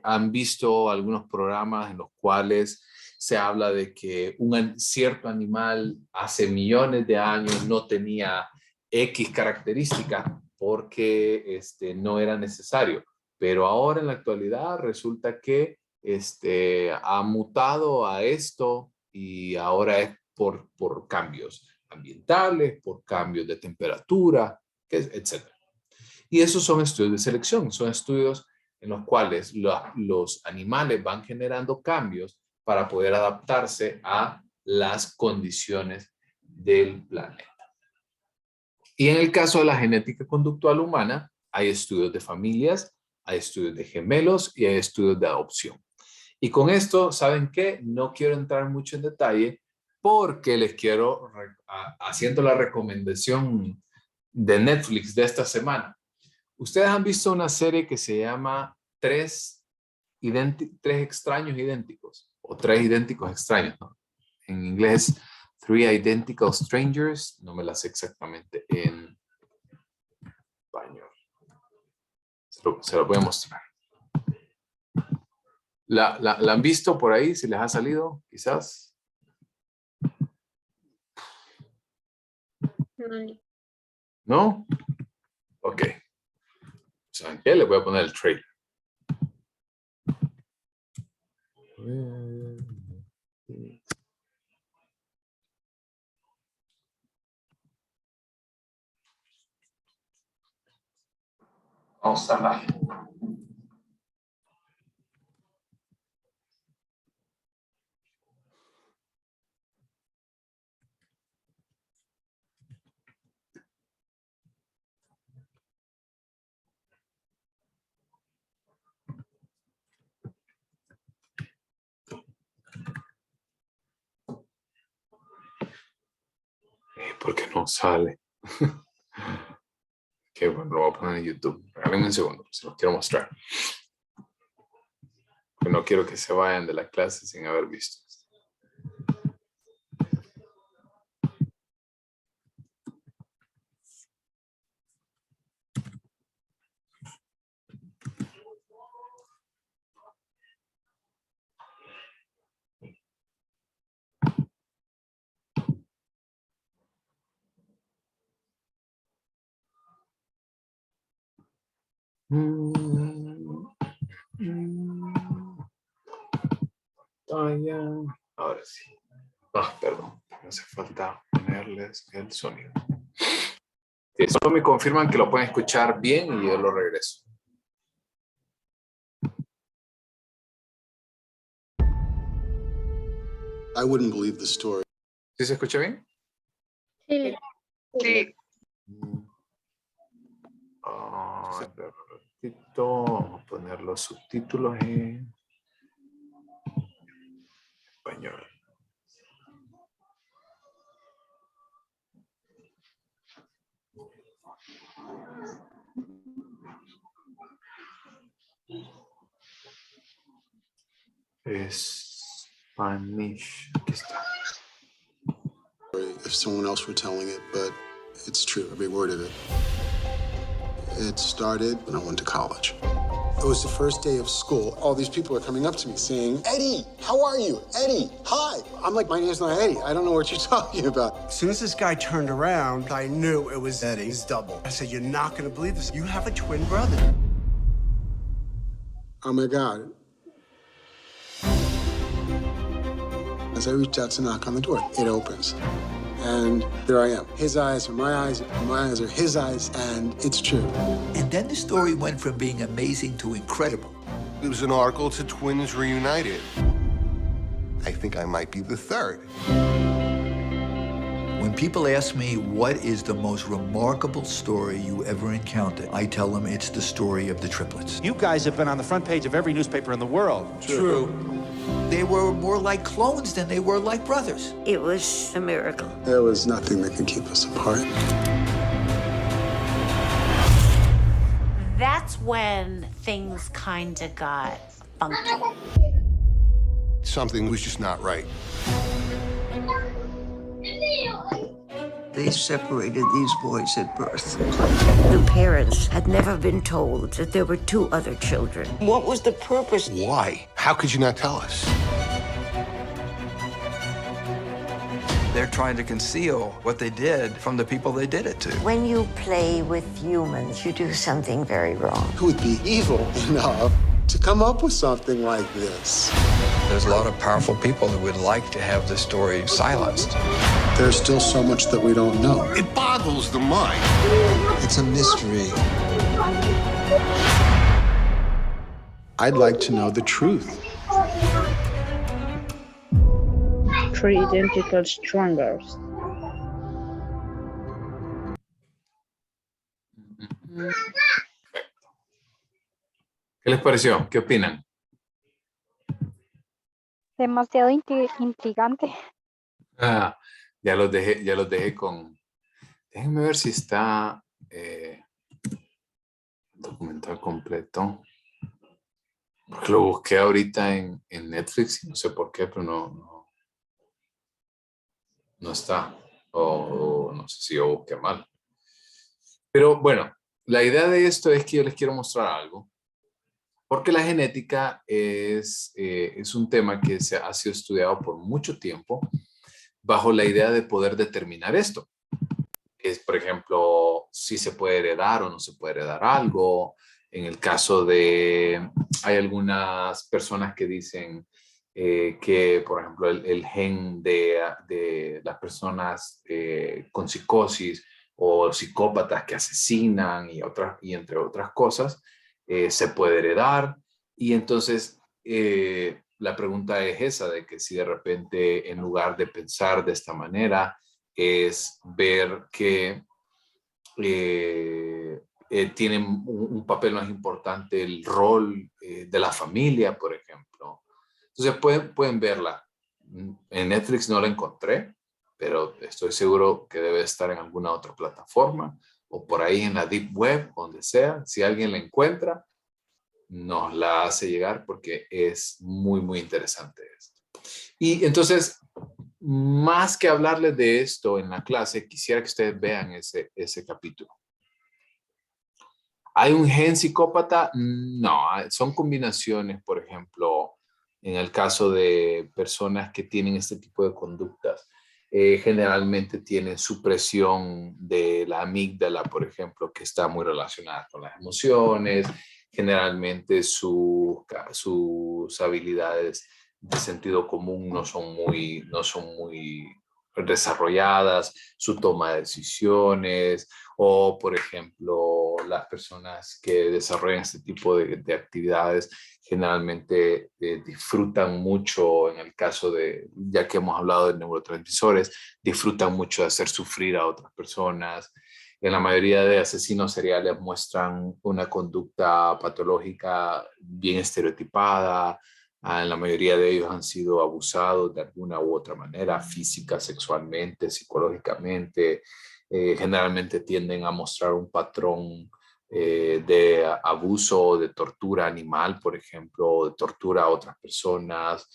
han visto algunos programas en los cuales se habla de que un cierto animal hace millones de años no tenía X característica porque no era necesario. Pero ahora en la actualidad resulta que ha mutado a esto y ahora es por cambios ambientales, por cambios de temperatura, etc. Y esos son estudios de selección, son estudios en los cuales los animales van generando cambios para poder adaptarse a las condiciones del planeta. Y en el caso de la genética conductual humana, hay estudios de familias, hay estudios de gemelos y hay estudios de adopción. Y con esto, ¿saben qué? No quiero entrar mucho en detalle porque les quiero, haciendo la recomendación de Netflix de esta semana. Ustedes han visto una serie que se llama Tres extraños idénticos o Tres idénticos extraños, ¿no? En inglés, Three Identical Strangers. No me la sé exactamente en español. Se lo voy a mostrar. ¿La han visto por ahí? ¿Si les ha salido? Quizás. ¿No? Ok. ¿Saben qué? Les voy a poner el trailer. Vamos a ver. ¿Por qué no sale? Qué bueno, lo voy a poner en YouTube. Regálenme un segundo, se los quiero mostrar. Porque no quiero que se vayan de la clase sin haber visto esto. Ahora sí. Perdón. Me hace falta ponerles el sonido. Sí, solo me confirman que lo pueden escuchar bien y yo lo regreso. I wouldn't believe the story. ¿Sí se escucha bien? Sí. Sí. Vamos a poner los subtítulos en español. Spanish. Aquí está. If someone else were telling it, but it's true, every word of it. It started when I went to college. It was the first day of school. All these people are coming up to me saying, Eddie, how are you? Eddie, hi. I'm like, my name's not Eddie. I don't know what you're talking about. As soon as this guy turned around, I knew it was Eddie's double. I said, you're not going to believe this. You have a twin brother. Oh my God. As I reached out to knock on the door, it opens. And there I am. His eyes are my eyes, my eyes are his eyes, and it's true. And then the story went from being amazing to incredible. It was an article to Twins Reunited. I think I might be the third. When people ask me what is the most remarkable story you ever encountered, I tell them it's the story of the triplets. You guys have been on the front page of every newspaper in the world. True. They were more like clones than they were like brothers. It was a miracle. There was nothing that could keep us apart. That's when things kind of got funky. Something was just not right. They separated these boys at birth. The parents had never been told that there were two other children. What was the purpose? Why? How could you not tell us? They're trying to conceal what they did from the people they did it to. When you play with humans, you do something very wrong. Who would be evil enough to come up with something like this? There's a lot of powerful people who would like to have this story silenced. There's still so much that we don't know. It boggles the mind. It's a mystery. I'd like to know the truth. Three identical strangers. ¿Qué les pareció? ¿Qué opinan? Demasiado intrigante. Ya los dejé con... Déjenme ver si está documental completo. Porque lo busqué ahorita en Netflix y no sé por qué, pero no está. O no sé si yo busqué mal. Pero bueno, la idea de esto es que yo les quiero mostrar algo. Porque la genética es un tema que ha sido estudiado por mucho tiempo bajo la idea de poder determinar esto. Es, por ejemplo, si se puede heredar o no se puede heredar algo. En el caso de, hay algunas personas que dicen que, por ejemplo, el gen de las personas con psicosis o psicópatas que asesinan y entre otras cosas, se puede heredar. Y entonces la pregunta es esa, de que si de repente en lugar de pensar de esta manera es ver que tiene un papel más importante el rol de la familia, por ejemplo. Entonces pueden verla. En Netflix no la encontré, pero estoy seguro que debe estar en alguna otra plataforma o por ahí en la Deep Web, donde sea. Si alguien la encuentra, nos la hace llegar porque es muy, muy interesante esto. Y entonces, más que hablarles de esto en la clase, quisiera que ustedes vean ese capítulo. ¿Hay un gen psicópata? No, son combinaciones, por ejemplo, en el caso de personas que tienen este tipo de conductas. Generalmente tienen supresión de la amígdala, por ejemplo, que está muy relacionada con las emociones. Generalmente sus habilidades de sentido común no son muy desarrolladas, su toma de decisiones, o por ejemplo, las personas que desarrollan este tipo de actividades generalmente disfrutan mucho, en el caso de, ya que hemos hablado de neurotransmisores, disfrutan mucho de hacer sufrir a otras personas. En la mayoría de asesinos seriales muestran una conducta patológica bien estereotipada. En la mayoría de ellos han sido abusados de alguna u otra manera, física, sexualmente, psicológicamente. Generalmente tienden a mostrar un patrón de abuso o de tortura animal, por ejemplo, de tortura a otras personas.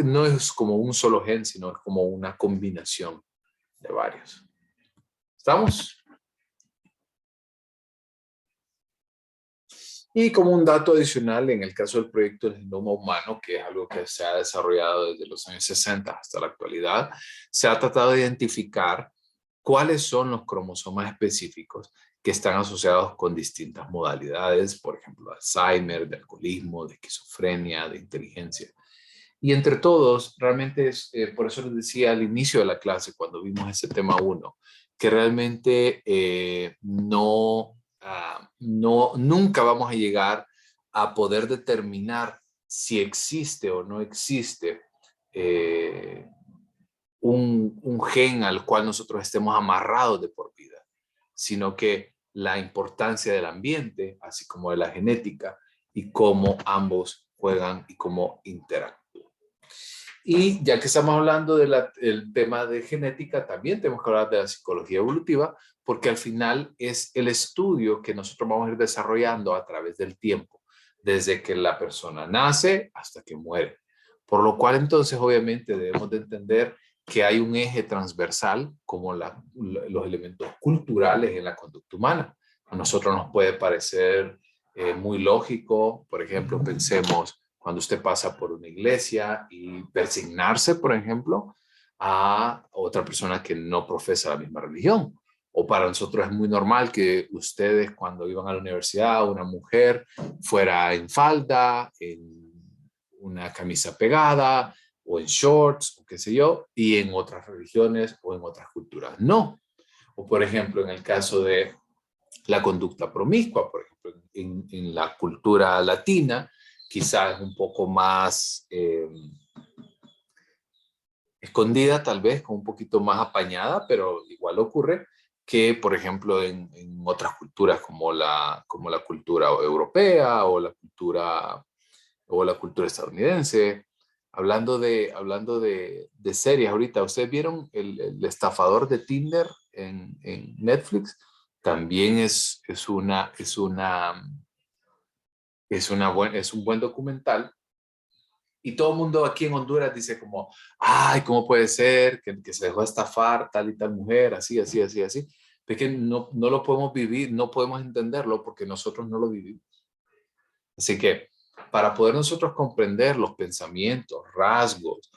No es como un solo gen, sino es como una combinación de varios. ¿Estamos? Y como un dato adicional, en el caso del proyecto del genoma humano, que es algo que se ha desarrollado desde los años 60 hasta la actualidad, se ha tratado de identificar cuáles son los cromosomas específicos que están asociados con distintas modalidades, por ejemplo, de Alzheimer, de alcoholismo, de esquizofrenia, de inteligencia. Y entre todos, realmente es, por eso les decía al inicio de la clase, cuando vimos ese tema 1, que realmente nunca vamos a llegar a poder determinar si existe o no existe un gen al cual nosotros estemos amarrados de por vida, sino que la importancia del ambiente, así como de la genética, y cómo ambos juegan y cómo interactúan. Y ya que estamos hablando del tema de genética, también tenemos que hablar de la psicología evolutiva, porque al final es el estudio que nosotros vamos a ir desarrollando a través del tiempo, desde que la persona nace hasta que muere. Por lo cual entonces obviamente debemos de entender que hay un eje transversal como los elementos culturales en la conducta humana. A nosotros nos puede parecer muy lógico, por ejemplo, pensemos cuando usted pasa por una iglesia y persignarse, por ejemplo, a otra persona que no profesa la misma religión. O para nosotros es muy normal que ustedes cuando iban a la universidad, una mujer fuera en falda, en una camisa pegada, o en shorts, o qué sé yo, y en otras religiones o en otras culturas no. O por ejemplo, en el caso de la conducta promiscua, por ejemplo, en la cultura latina, quizás un poco más escondida, tal vez, con un poquito más apañada, pero igual ocurre que, por ejemplo, en otras culturas como la cultura europea o la cultura estadounidense. Hablando de series ahorita, ¿ustedes vieron el estafador de Tinder en Netflix? También es un buen documental. Y todo el mundo aquí en Honduras dice como, ay, ¿cómo puede ser que se dejó estafar tal y tal mujer, así, así, así, así? Es que no lo podemos vivir, no podemos entenderlo porque nosotros no lo vivimos. Así que para poder nosotros comprender los pensamientos, rasgos,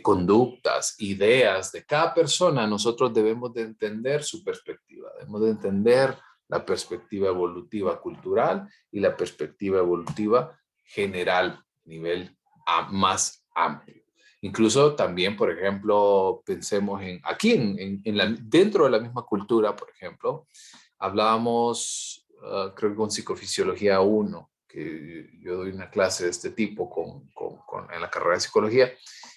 conductas, ideas de cada persona, nosotros debemos de entender su perspectiva, debemos de entender la perspectiva evolutiva cultural y la perspectiva evolutiva general a nivel más amplio. Incluso también, por ejemplo, pensemos aquí dentro de la misma cultura, por ejemplo, hablábamos, creo que con Psicofisiología 1, que yo doy una clase de este tipo en la carrera de psicología,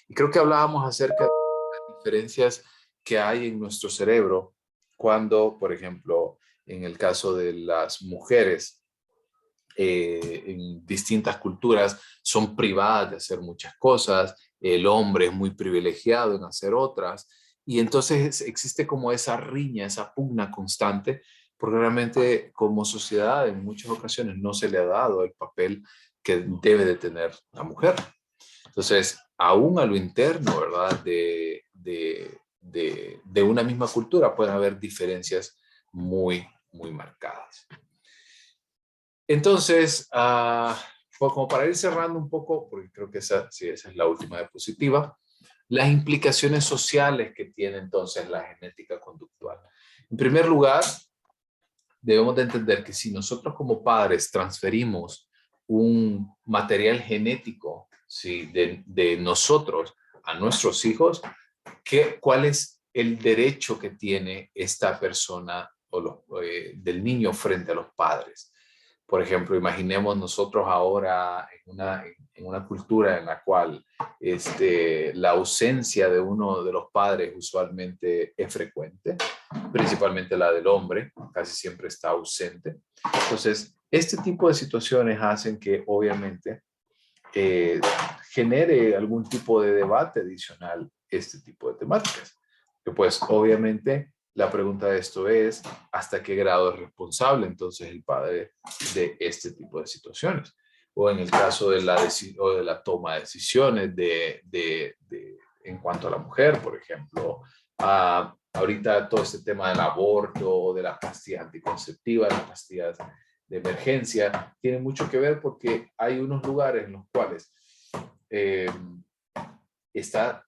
y creo que hablábamos acerca de las diferencias que hay en nuestro cerebro cuando, por ejemplo, en el caso de las mujeres, en distintas culturas son privadas de hacer muchas cosas, el hombre es muy privilegiado en hacer otras, y entonces existe como esa riña, esa pugna constante, porque realmente como sociedad en muchas ocasiones no se le ha dado el papel que debe de tener la mujer. Entonces, aún a lo interno, ¿verdad? De una misma cultura pueden haber diferencias muy, muy marcadas. Entonces, pues como para ir cerrando un poco, porque creo que esa es la última diapositiva, Las implicaciones sociales que tiene entonces la genética conductual. En primer lugar, debemos de entender que si nosotros como padres transferimos un material genético, ¿sí?, de nosotros a nuestros hijos, ¿cuál es el derecho que tiene esta persona del niño frente a los padres? Por ejemplo, imaginemos nosotros ahora en una cultura en la cual la ausencia de uno de los padres usualmente es frecuente, principalmente la del hombre, casi siempre está ausente. Entonces, este tipo de situaciones hacen que obviamente genere algún tipo de debate adicional este tipo de temáticas. Que pues obviamente la pregunta de esto es, ¿hasta qué grado es responsable entonces el padre de este tipo de situaciones? O en el caso de la toma de decisiones en cuanto a la mujer, por ejemplo, ahorita todo este tema del aborto, de las pastillas anticonceptivas, las pastillas de emergencia, tiene mucho que ver porque hay unos lugares en los cuales está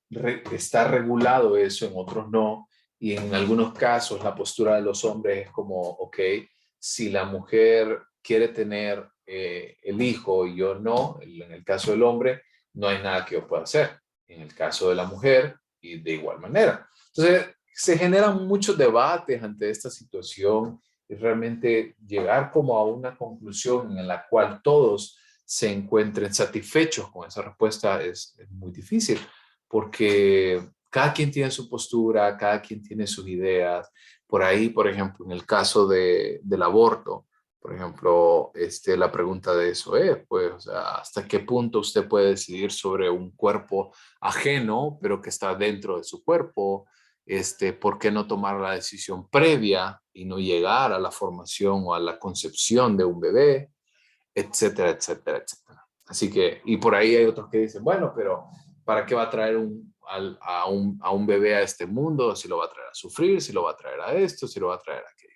regulado eso, en otros no. Y en algunos casos la postura de los hombres es como, ok, si la mujer quiere tener el hijo y yo no, en el caso del hombre, no hay nada que yo pueda hacer. En el caso de la mujer, y de igual manera. Entonces, se generan muchos debates ante esta situación y realmente llegar como a una conclusión en la cual todos se encuentren satisfechos con esa respuesta es muy difícil, porque cada quien tiene su postura, cada quien tiene sus ideas. Por ahí, por ejemplo, en el caso del aborto, por ejemplo, la pregunta de eso es, pues, o sea, ¿hasta qué punto usted puede decidir sobre un cuerpo ajeno, pero que está dentro de su cuerpo? ¿Por qué no tomar la decisión previa y no llegar a la formación o a la concepción de un bebé? Etcétera, etcétera, etcétera. Así que, y por ahí hay otros que dicen, bueno, pero ¿para qué va a traer a un bebé a este mundo? Si lo va a traer a sufrir, si lo va a traer a esto, si lo va a traer a aquello.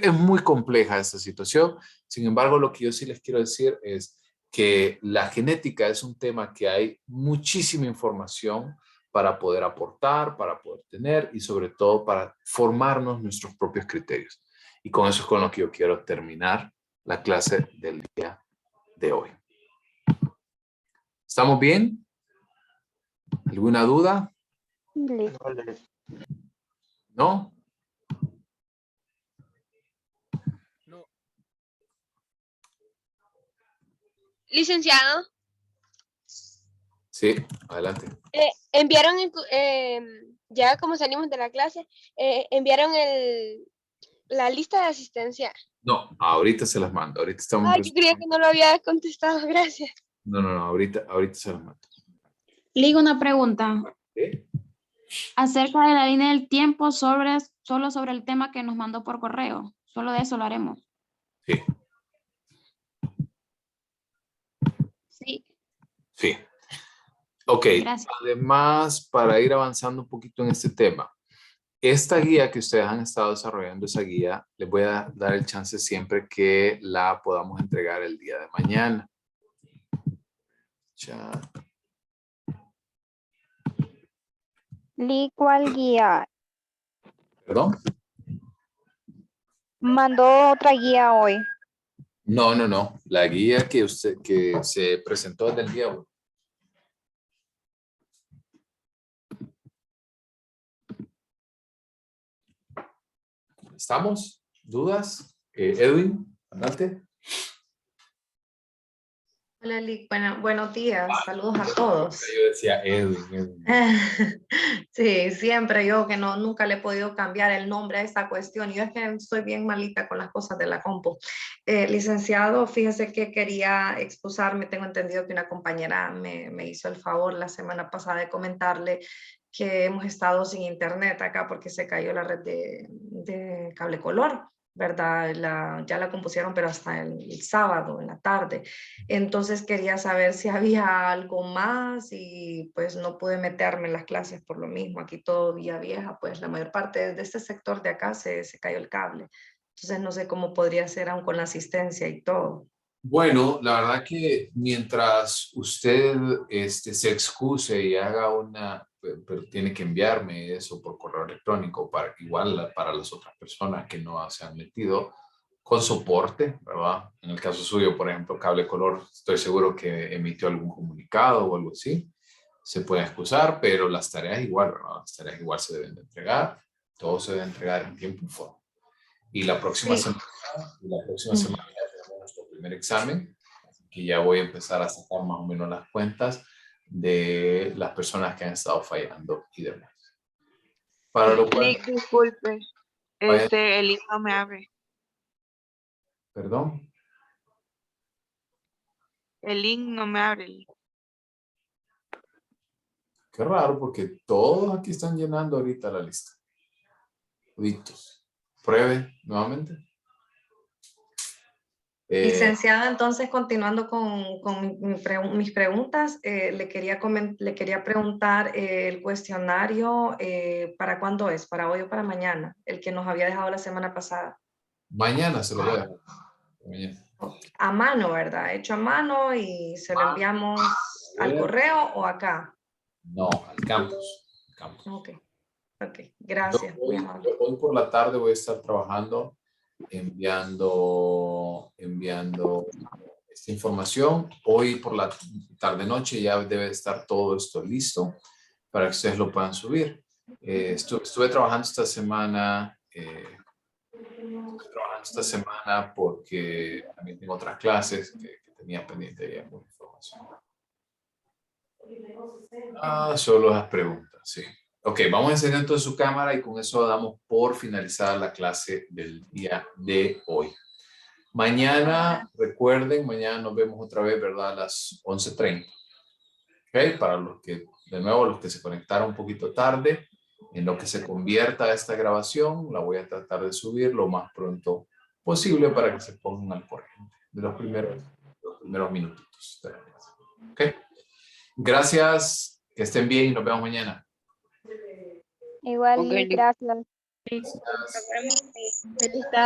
Es muy compleja esta situación. Sin embargo, lo que yo sí les quiero decir es que la genética es un tema que hay muchísima información para poder aportar, para poder tener y sobre todo para formarnos nuestros propios criterios. Y con eso es con lo que yo quiero terminar la clase del día de hoy. ¿Estamos bien? ¿Alguna duda? ¿No? Licenciado, Sí, adelante. enviaron, ya como salimos de la clase, enviaron la lista de asistencia. No, ahorita se las mando. Ahorita estamos... Ay, yo creía que no lo había contestado, gracias. No, ahorita se las mando. Ligo, una pregunta. ¿Sí? Acerca de la línea del tiempo, solo sobre el tema que nos mandó por correo. Solo de eso lo haremos. Sí. Sí. Sí. Ok. Gracias. Además, para ir avanzando un poquito en este tema, esta guía que ustedes han estado desarrollando, esa guía, les voy a dar el chance siempre que la podamos entregar el día de mañana. Chat. ¿Cuál guía? ¿Perdón? Mandó otra guía hoy. No. La guía que se presentó desde el día 1. ¿Estamos? ¿Dudas? Edwin, adelante. Hola, Lick. Buenos días. Saludos a todos. Yo decía Edwin. Sí, siempre yo que nunca le he podido cambiar el nombre a esta cuestión. Yo es que soy bien malita con las cosas de la compu. Licenciado, fíjese que quería excusarme. Tengo entendido que una compañera me hizo el favor la semana pasada de comentarle que hemos estado sin internet acá porque se cayó la red de cable color, ¿verdad? Ya la compusieron, pero hasta el sábado en la tarde. Entonces quería saber si había algo más y pues no pude meterme en las clases por lo mismo. Aquí todo vía vieja, pues la mayor parte de este sector de acá se cayó el cable. Entonces no sé cómo podría ser aún con la asistencia y todo. Bueno, la verdad que mientras usted se excuse y haga pero tiene que enviarme eso por correo electrónico para igual para las otras personas que no se han metido con soporte, ¿verdad? En el caso suyo, por ejemplo, Cable Color, estoy seguro que emitió algún comunicado o algo así. Se puede excusar, pero las tareas igual, ¿verdad? Las tareas igual se deben de entregar. Todo se debe entregar en tiempo y forma. Y la próxima semana ya tenemos nuestro primer examen, que ya voy a empezar a sacar más o menos las cuentas de las personas que han estado fallando y demás. Para lo cual, Nick, disculpe, el link no me abre. perdón. El link no me abre. Qué raro, porque todos aquí están llenando ahorita la lista. Toditos. Pruebe nuevamente. Licenciada, entonces continuando con mis preguntas, le quería preguntar el cuestionario, ¿para cuándo es? ¿Para hoy o para mañana? El que nos había dejado la semana pasada. Mañana se lo voy a dejar. Mañana. A mano, ¿verdad? Hecho a mano y se lo enviamos al correo o acá. No, al campus. Ok, gracias. Hoy por la tarde voy a estar trabajando, enviando esta información. Hoy por la tarde-noche ya debe estar todo esto listo para que ustedes lo puedan subir. Estuve trabajando esta semana. Porque también tengo otras clases que tenía pendiente de alguna información. Solo las preguntas, sí. Ok, vamos a encender entonces su cámara y con eso damos por finalizada la clase del día de hoy. Mañana, recuerden, mañana nos vemos otra vez, ¿verdad? A las 11:30. Ok, para los que, de nuevo, los que se conectaron un poquito tarde, en lo que se convierta esta grabación, la voy a tratar de subir lo más pronto posible para que se pongan al corriente de los primeros minutitos de la clase. Ok. Gracias, que estén bien y nos vemos mañana. Igual, Ok, gracias. Gracias. Feliz tarde.